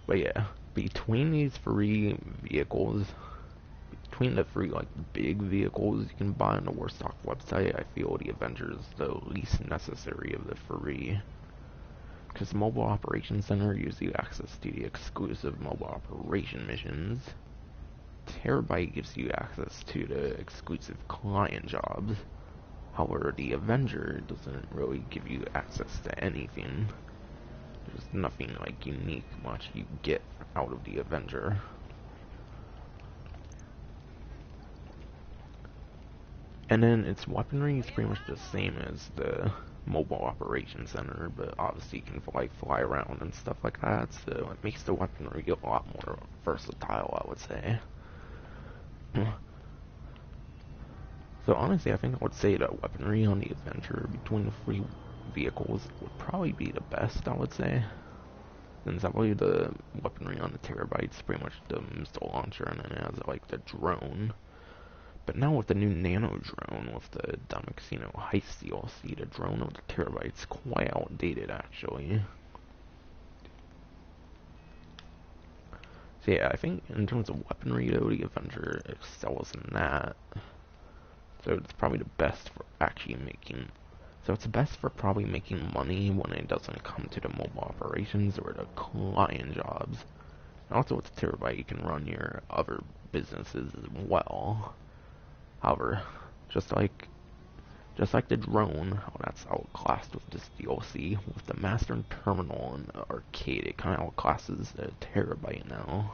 But yeah, between these free vehicles, between the free, like, big vehicles you can buy on the Warstock website, I feel the Avenger is the least necessary of the free. Because Mobile Operations Center gives you access to the exclusive mobile operation missions. Terabyte gives you access to the exclusive client jobs. However, the Avenger doesn't really give you access to anything. There's nothing, like, unique much you get out of the Avenger. And then its weaponry is pretty much the same as the Mobile Operations Center, but obviously you can, like, fly around and stuff like that, so it makes the weaponry a lot more versatile, I would say. So honestly, I think I would say that weaponry on the Avenger between the free vehicles would probably be the best, I would say. Since I believe the weaponry on the Terabyte's pretty much the missile launcher, and then it has, like, the drone. But now with the new nano drone, with the Dumb Casino Heist DLC, the drone of the Terabyte's quite outdated, actually. So yeah, I think in terms of weaponry, though, the Avenger excels in that. So it's probably the best for actually making... So it's best for probably making money when it doesn't come to the mobile operations or the client jobs. And also with the Terabyte, you can run your other businesses as well. However, just like the drone, how that's outclassed with this DLC, with the Master and Terminal and the Arcade, it kind of outclasses the Terabyte now.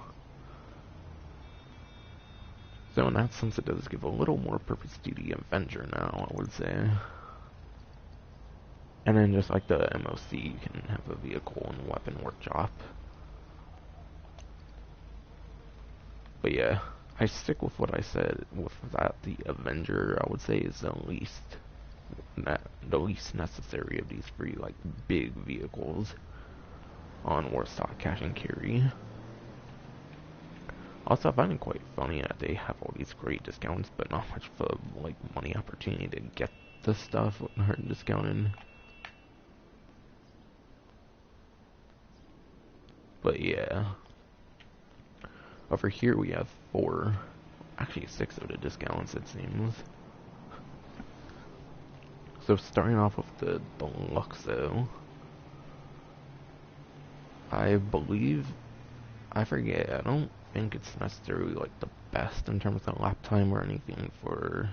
So in that sense, it does give a little more purpose to the Avenger now, I would say. And then just like the MOC, you can have a vehicle and weapon workshop. But yeah, I stick with what I said, with that the Avenger, I would say, is the least necessary of these free, like, big vehicles on Warstock Cash and Carry. Also, I find it quite funny that they have all these great discounts, but not much of a, like, money opportunity to get the stuff when they're discounted. But yeah. Over here we have 4, actually 6 of the discounts, it seems. So starting off with the Deluxo, I believe, I forget, I don't think it's necessarily like the best in terms of lap time or anything for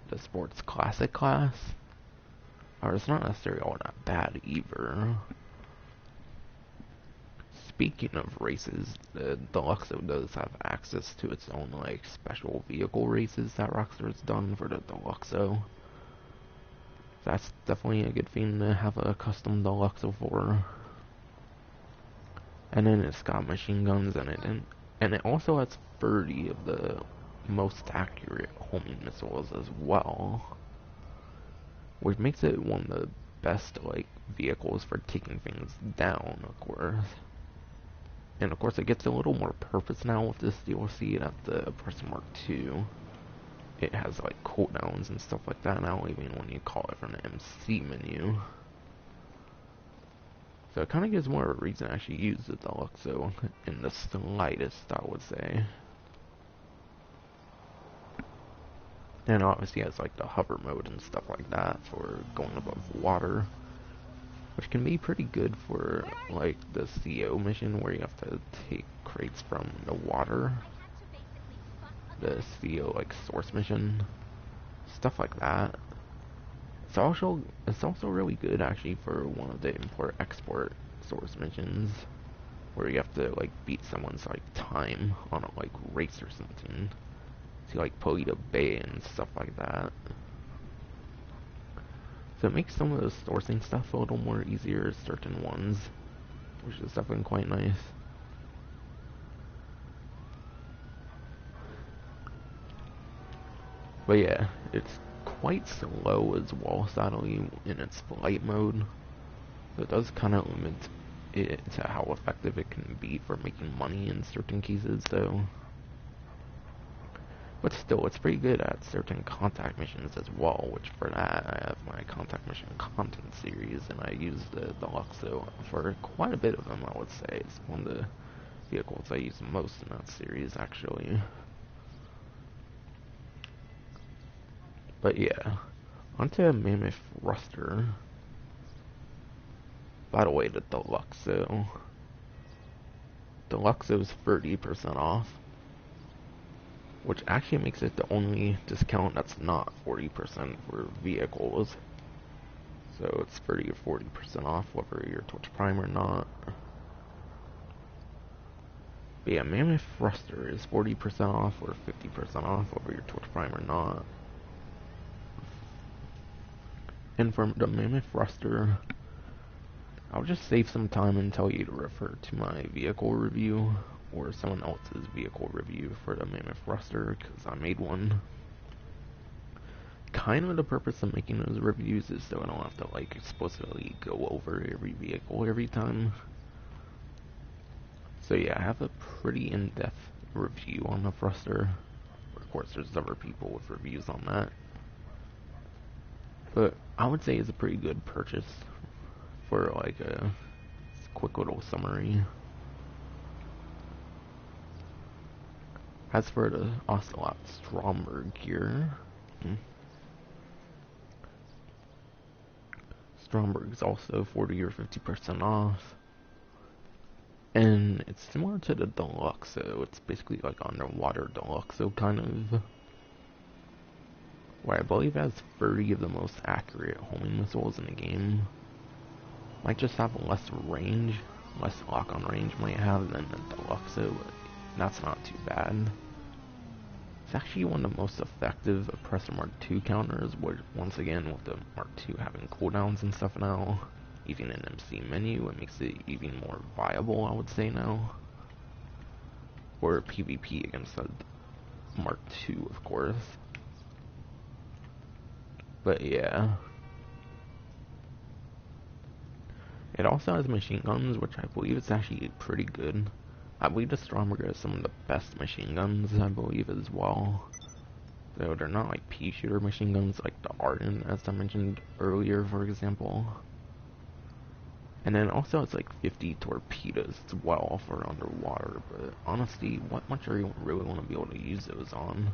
the Sports Classic class. Or it's not necessarily all that bad either. Speaking of races, the Deluxo does have access to its own, like, special vehicle races that Rockstar's done for the Deluxo. That's definitely a good thing to have a custom Deluxo for. And then it's got machine guns in it, and it also has 30 of the most accurate homing missiles as well, which makes it one of the best, like, vehicles for taking things down, of course. And of course it gets a little more purpose now with this DLC that the Person Mark II. It has, like, cooldowns and stuff like that now, even when you call it from the MC menu. So it kind of gives more of a reason to actually use the Deluxo in the slightest, I would say. And obviously it has, like, the hover mode and stuff like that for going above water, which can be pretty good for, like, the CO mission where you have to take crates from the water. The CO, like, source mission, stuff like that. It's also really good actually for one of the import-export source missions, where you have to, like, beat someone's, like, time on a, like, race or something. See, like, Podium Bay and stuff like that. So it makes some of the sourcing stuff a little more easier, certain ones, which is definitely quite nice. But yeah, it's quite slow as well, sadly, in its flight mode. So it does kind of limit it to how effective it can be for making money in certain cases, though. But still, it's pretty good at certain contact missions as well, which for that, I have my contact mission content series, and I use the Deluxo for quite a bit of them, I would say. It's one of the vehicles I use most in that series, actually. But yeah, onto a Mammoth Thruster. By the way, the Deluxo. Deluxo's 30% off, which actually makes it the only discount that's not 40% for vehicles. So it's 30 or 40% off whether you're Twitch Prime or not. But yeah, Mammoth Thruster is 40% off or 50% off whether you're Twitch Prime or not. And for the Mammoth Thruster, I'll just save some time and tell you to refer to my vehicle review or someone else's vehicle review for the Mammoth Thruster, because I made one. Kind of the purpose of making those reviews is so I don't have to like explicitly go over every vehicle every time. So yeah, I have a pretty in-depth review on the Thruster. Of course, there's other people with reviews on that. But I would say it's a pretty good purchase for like a quick little summary. As for the Ocelot Stromberg gear, Stromberg's also 40 or 50% off. And it's similar to the Deluxo. It's basically like underwater Deluxo kind of, where I believe it has 30 of the most accurate homing missiles in the game. Might just have less range, less lock-on range might have than the Deluxo, but that's not too bad. It's actually one of the most effective Oppressor Mark II counters, which, once again, with the Mark II having cooldowns and stuff now, even in MC menu, it makes it even more viable, I would say now. Or PvP against the Mark II, of course. But yeah. It also has machine guns, which I believe is actually pretty good. I believe the Stromberg has some of the best machine guns, I believe, as well. Though they're not like pea shooter machine guns like the Arden, as I mentioned earlier, for example. And then also it's like 50 torpedoes as well for underwater, but honestly, what much are you really want to be able to use those on?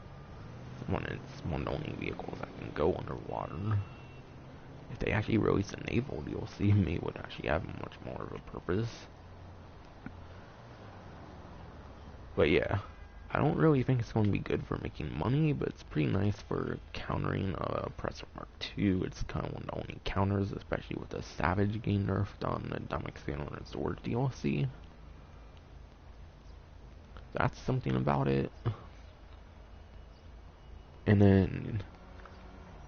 When it's one of the only vehicles that can go underwater. If they actually release a naval DLC, maybe it would actually have much more of a purpose. But yeah, I don't really think it's going to be good for making money, but it's pretty nice for countering Oppressor Mark II. It's kind of one of the only counters, especially with the Savage getting nerfed on the Dynamic Scanner Resort DLC. That's something about it. And then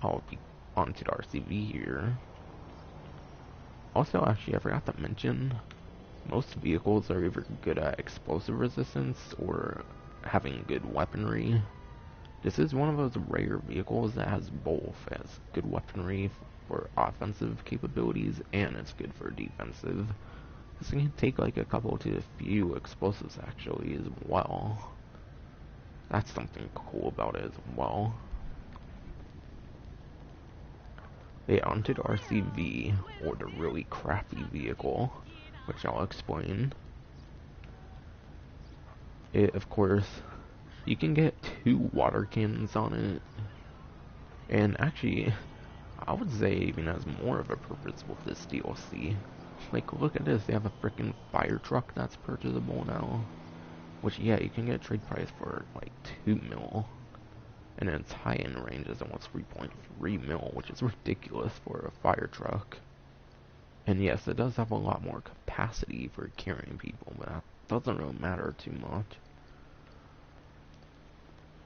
I'll be on to the RCV here. Also, actually, I forgot to mention, most vehicles are either good at explosive resistance or having good weaponry. This is one of those rare vehicles that has both. It has good weaponry for offensive capabilities and it's good for defensive. This can take like a couple to a few explosives actually as well. That's something cool about it as well. Yeah, onto the RCV, or the really crappy vehicle, which I'll explain. It, of course, you can get 2 water cannons on it, and actually, I would say it even has more of a purpose with this DLC. Like, look at this, they have a freaking fire truck that's purchasable now, which, yeah, you can get trade price for, like, 2 mil. And its high-end range is almost 3.3 mil, which is ridiculous for a fire truck. And yes, it does have a lot more capacity for carrying people, but that doesn't really matter too much.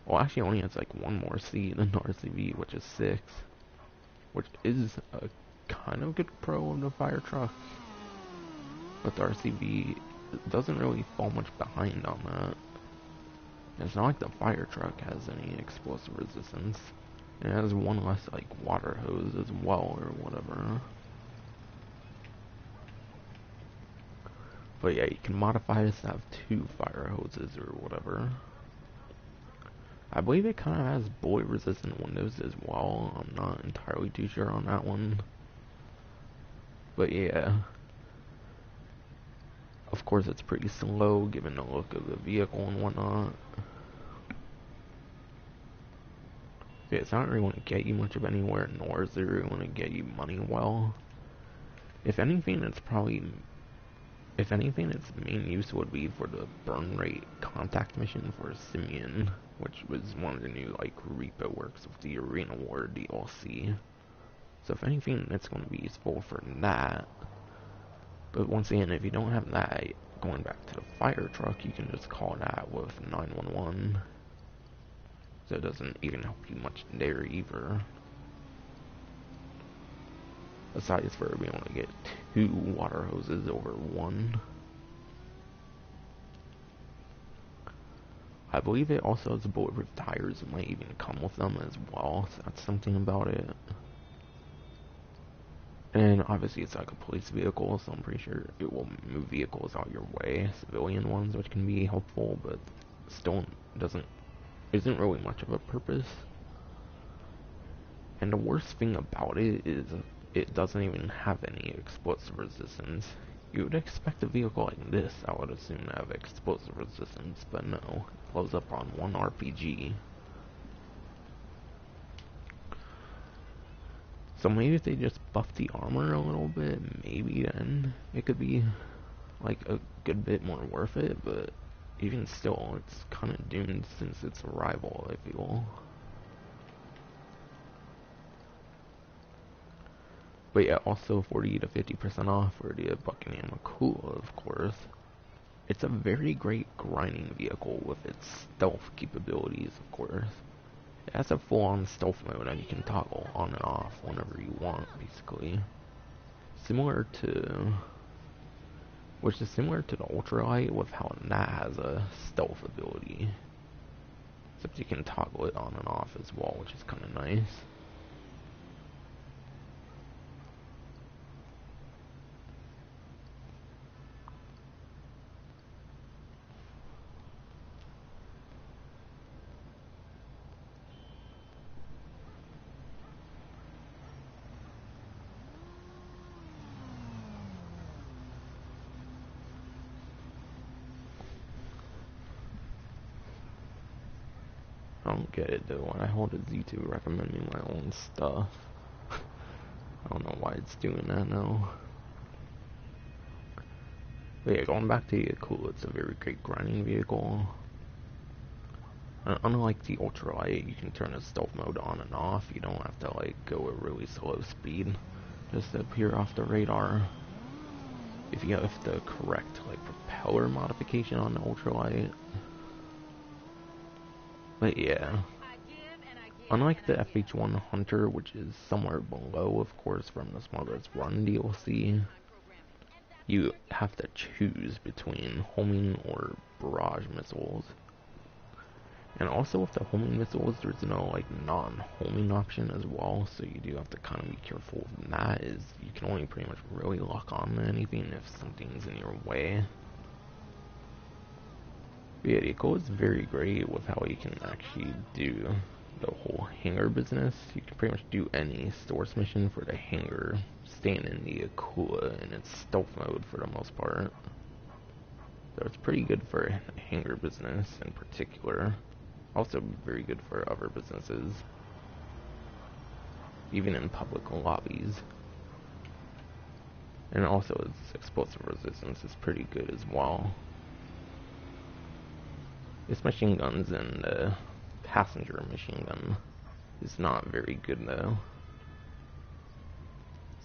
Well, actually, it only has like 1 more seat than the RCV, which is 6. Which is a kind of good pro of the fire truck. But the RCV doesn't really fall much behind on that. It's not like the fire truck has any explosive resistance. It has 1 less, like, water hose as well, or whatever. But yeah, you can modify this to have 2 fire hoses, or whatever. I believe it kind of has bullet resistant windows as well. I'm not entirely too sure on that one. But yeah. Of course, it's pretty slow given the look of the vehicle and whatnot. Yeah, it's not really going to get you much of anywhere, nor is it really going to get you money well. If anything, its main use would be for the burn rate contact mission for Simeon, which was one of the new, like, repo works with the Arena War DLC. So if anything, it's going to be useful for that. But once again, if you don't have that, going back to the fire truck, you can just call that with 911. So it doesn't even help you much there either. Aside for being able to get 2 water hoses over 1. I believe it also has bulletproof tires. It might even come with them as well, so that's something about it. And obviously it's like a police vehicle, so I'm pretty sure it will move vehicles out your way, civilian ones, which can be helpful, but still isn't really much of a purpose. And the worst thing about it is it doesn't even have any explosive resistance. You would expect a vehicle like this, I would assume, to have explosive resistance, but no, it blows up on 1 RPG. So maybe if they just buff the armor a little bit, maybe then it could be like a good bit more worth it, but even still, it's kind of doomed since its arrival, I feel. But yeah, also 40 to 50% off for the Buckingham Makula, of course. It's a very great grinding vehicle with its stealth capabilities, of course. It has a full-on stealth mode that you can toggle on and off whenever you want, basically. Which is similar to the Ultralight with how that has a stealth ability. Except you can toggle it on and off as well, which is kind of nice. I don't get it though. When I hold a Z to recommend me my own stuff. I don't know why it's doing that now. But yeah, going back to the Yakula, it's a very great grinding vehicle. Unlike the Ultralight, you can turn the stealth mode on and off. You don't have to like go at really slow speed just to appear off the radar. If you have the correct like propeller modification on the Ultralight. But yeah, unlike the FH1 Hunter, which is somewhere below, of course, from the Smuggler's Run DLC, you have to choose between homing or barrage missiles. And also with the homing missiles, there's no like non-homing option as well, so you do have to kind of be careful with that. Is you can only pretty much really lock on to anything if something's in your way. But yeah, the Yakula is very great with how you can actually do the whole hangar business. You can pretty much do any source mission for the hangar, staying in the Yakula in its stealth mode for the most part. So it's pretty good for hangar business in particular. Also very good for other businesses, even in public lobbies. And also its explosive resistance is pretty good as well. Its machine guns and passenger machine gun is not very good though.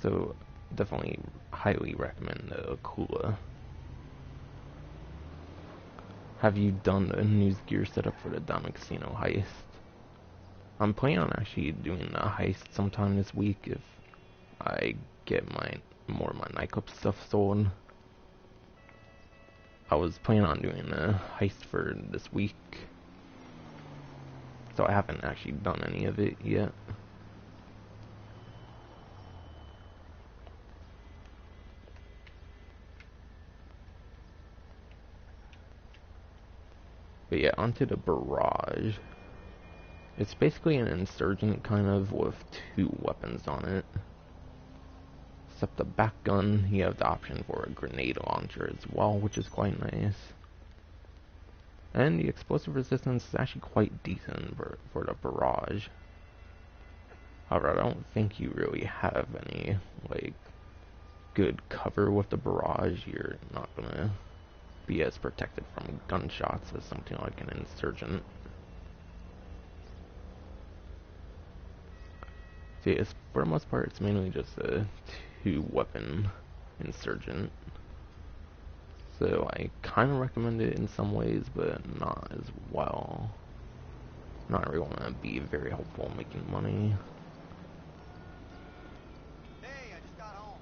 So definitely highly recommend the Yakula. Have you done the news gear setup for the Diamond Casino heist? I'm planning on actually doing the heist sometime this week if I get more of my nightclub stuff sold. I was planning on doing the heist for this week, so I haven't actually done any of it yet. But yeah, onto the barrage. It's basically an insurgent kind of with 2 weapons on it. except the back gun, you have the option for a grenade launcher as well, which is quite nice. And the explosive resistance is actually quite decent for the barrage. However, I don't think you really have any, like, good cover with the barrage. You're not gonna be as protected from gunshots as something like an insurgent. See, for the most part, it's mainly just a two-weapon insurgent. So I kind of recommend it in some ways, but not as well. Not really want to be very helpful in making money. Hey, I just got home.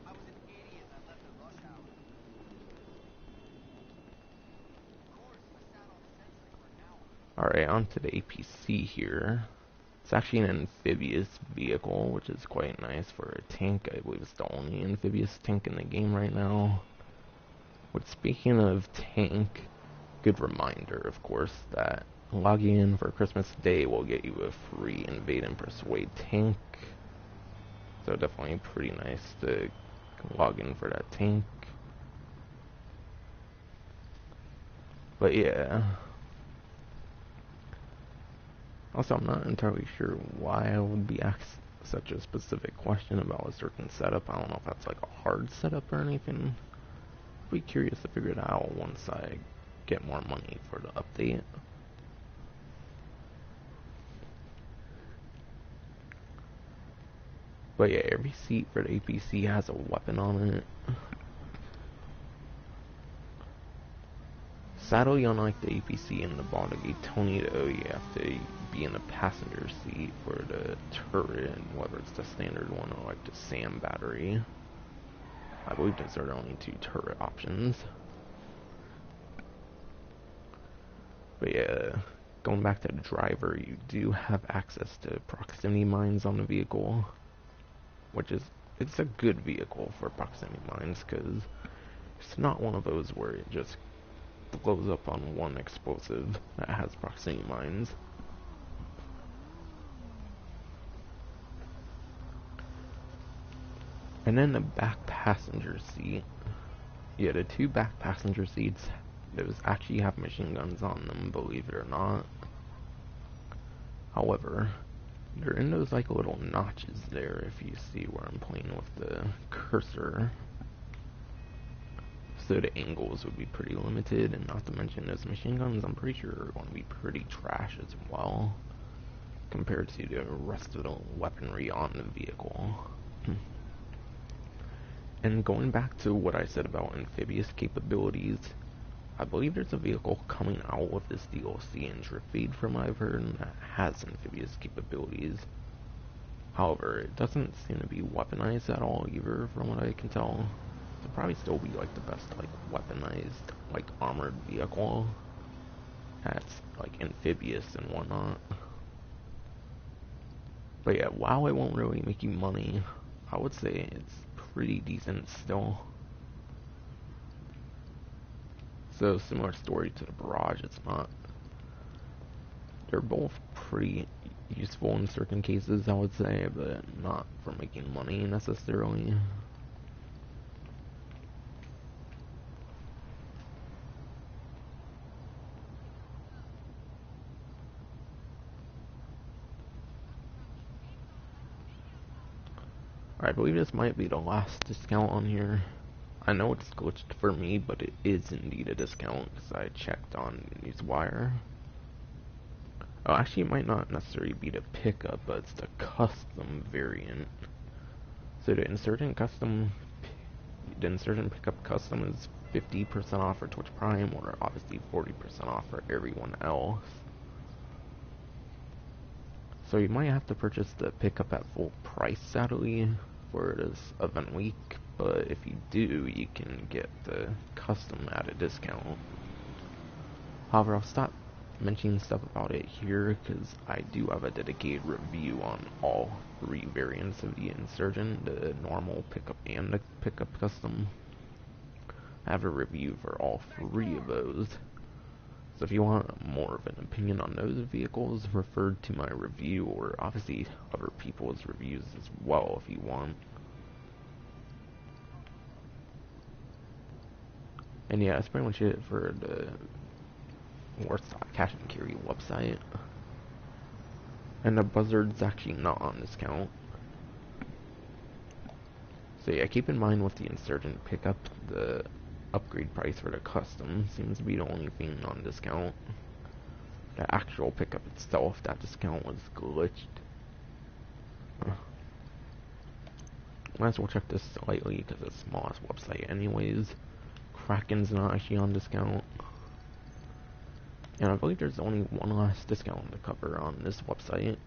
I was an idiot that left at rush hour. Of course, I sat on the sensor for an hour. Alright, on to the APC here. It's actually an amphibious vehicle, which is quite nice for a tank. I believe it's the only amphibious tank in the game right now. But speaking of tank, good reminder, of course, that logging in for Christmas Day will get you a free Invade and Persuade tank. So definitely pretty nice to log in for that tank. But yeah. Also, I'm not entirely sure why I would be asked such a specific question about a certain setup. I don't know if that's like a hard setup or anything. I'd be curious to figure it out once I get more money for the update. But yeah, every seat for the APC has a weapon on it. Sadly, unlike the APC and the Bondagi Tornado, you have to be in the passenger seat for the turret, whether it's the standard one or like the SAM battery. I believe those are the only two turret options. But yeah, going back to the driver, you do have access to proximity mines on the vehicle, which is, it's a good vehicle for proximity mines, because it's not one of those where it just blows up on one explosive that has proximity mines. And then the back passenger seat. Yeah, the two back passenger seats, those actually have machine guns on them, believe it or not. However, they're in those like little notches there, if you see where I'm playing with the cursor. So the angles would be pretty limited, and not to mention those machine guns, I'm pretty sure are going to be pretty trash as well, compared to the rest of the weaponry on the vehicle. And going back to what I said about amphibious capabilities, I believe there's a vehicle coming out with this DLC in Driftfeed from what I've heard that has amphibious capabilities. However, it doesn't seem to be weaponized at all either from what I can tell. It'll probably still be like the best like weaponized like armored vehicle that's like amphibious and whatnot. But yeah, while it won't really make you money, I would say it's pretty decent still. So similar story to the barrage, it's not. They're both pretty useful in certain cases, I would say, but not for making money necessarily. I believe this might be the last discount on here. I know it's glitched for me, but it is indeed a discount because I checked on Newswire. Oh, actually, it might not necessarily be the pickup, but it's the custom variant. So the Insurgent Pickup Custom is 50% off for Twitch Prime, or obviously 40% off for everyone else. So you might have to purchase the pickup at full price, sadly, for this event week. But if you do, you can get the custom at a discount. However, I'll stop mentioning stuff about it here because I do have a dedicated review on all three variants of the Insurgent, the normal pickup and the pickup custom. I have a review for all three of those. So if you want more of an opinion on those vehicles, refer to my review, or obviously other people's reviews as well if you want. And yeah, that's pretty much it for the Warsaw Cash and Carry website. And the Buzzard's actually not on discount. So yeah, keep in mind with the Insurgent pickup, the upgrade price for the custom seems to be the only thing on discount. The actual pickup itself, that discount was glitched. Might as well check this slightly because it's the smallest website anyways. Kraken's not actually on discount. And I believe there's only one last discount to cover on this website.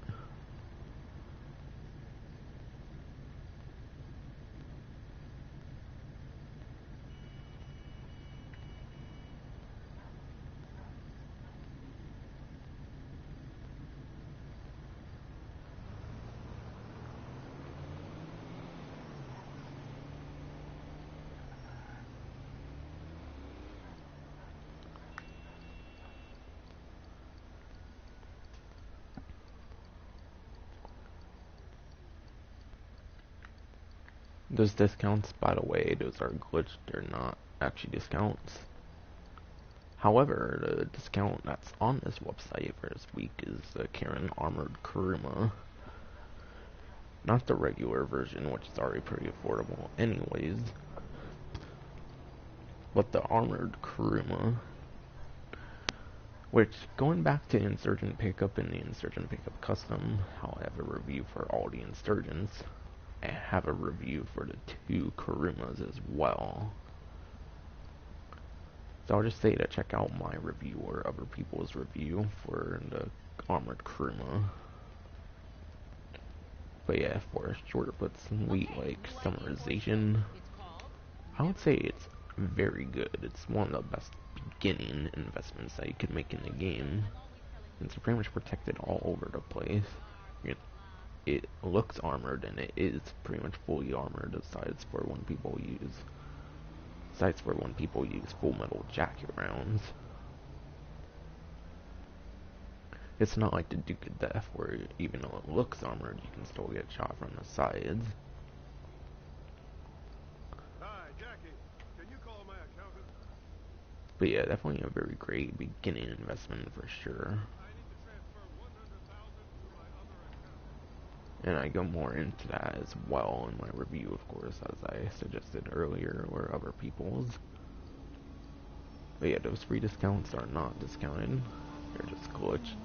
Those discounts, by the way, those are glitched, they're not actually discounts. However, the discount that's on this website for this week is the Karen Armored Kuruma. Not the regular version, which is already pretty affordable anyways. But the Armored Kuruma. Which, going back to Insurgent Pickup and the Insurgent Pickup Custom, I'll have a review for all the Insurgents. I have a review for the two Kurumas as well. So I'll just say to check out my review or other people's review for the Armored Kuruma. But yeah, for a short but sweet like summarization, I would say it's very good. It's one of the best beginning investments that you could make in the game. It's pretty much protected all over the place. It looks armored and it is pretty much fully armored aside for when people use full metal jacket rounds. It's not like the Duke of Death where even though it looks armored, you can still get shot from the sides. Hi, Jackie. Can you call my accountant? But yeah, definitely a very great beginning investment for sure. I need to transfer 100,000 to my other account. And I go more into that as well in my review, of course, as I suggested earlier, or other people's. But yeah, those free discounts are not discounted. They're just glitched.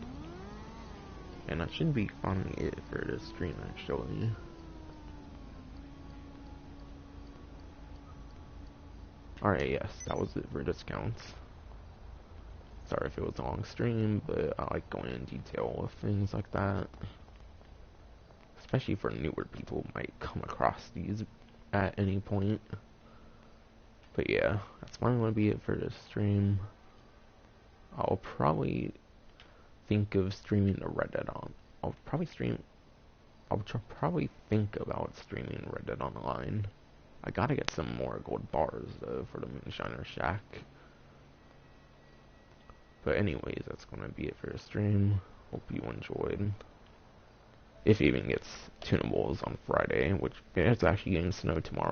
And that should be finally it for this stream, actually. Alright, yes, that was it for discounts. Sorry if it was a long stream, but I like going in detail with things like that. Especially for newer people who might come across these at any point. But yeah, that's finally going to be it for this stream. I'll probably think of streaming the Red Dead on. I'll probably think about streaming Red Dead Online. I gotta get some more gold bars though for the Moonshiner Shack. But anyways, that's gonna be it for the stream. Hope you enjoyed. If it even gets tunables on Friday, which it's actually getting snow tomorrow.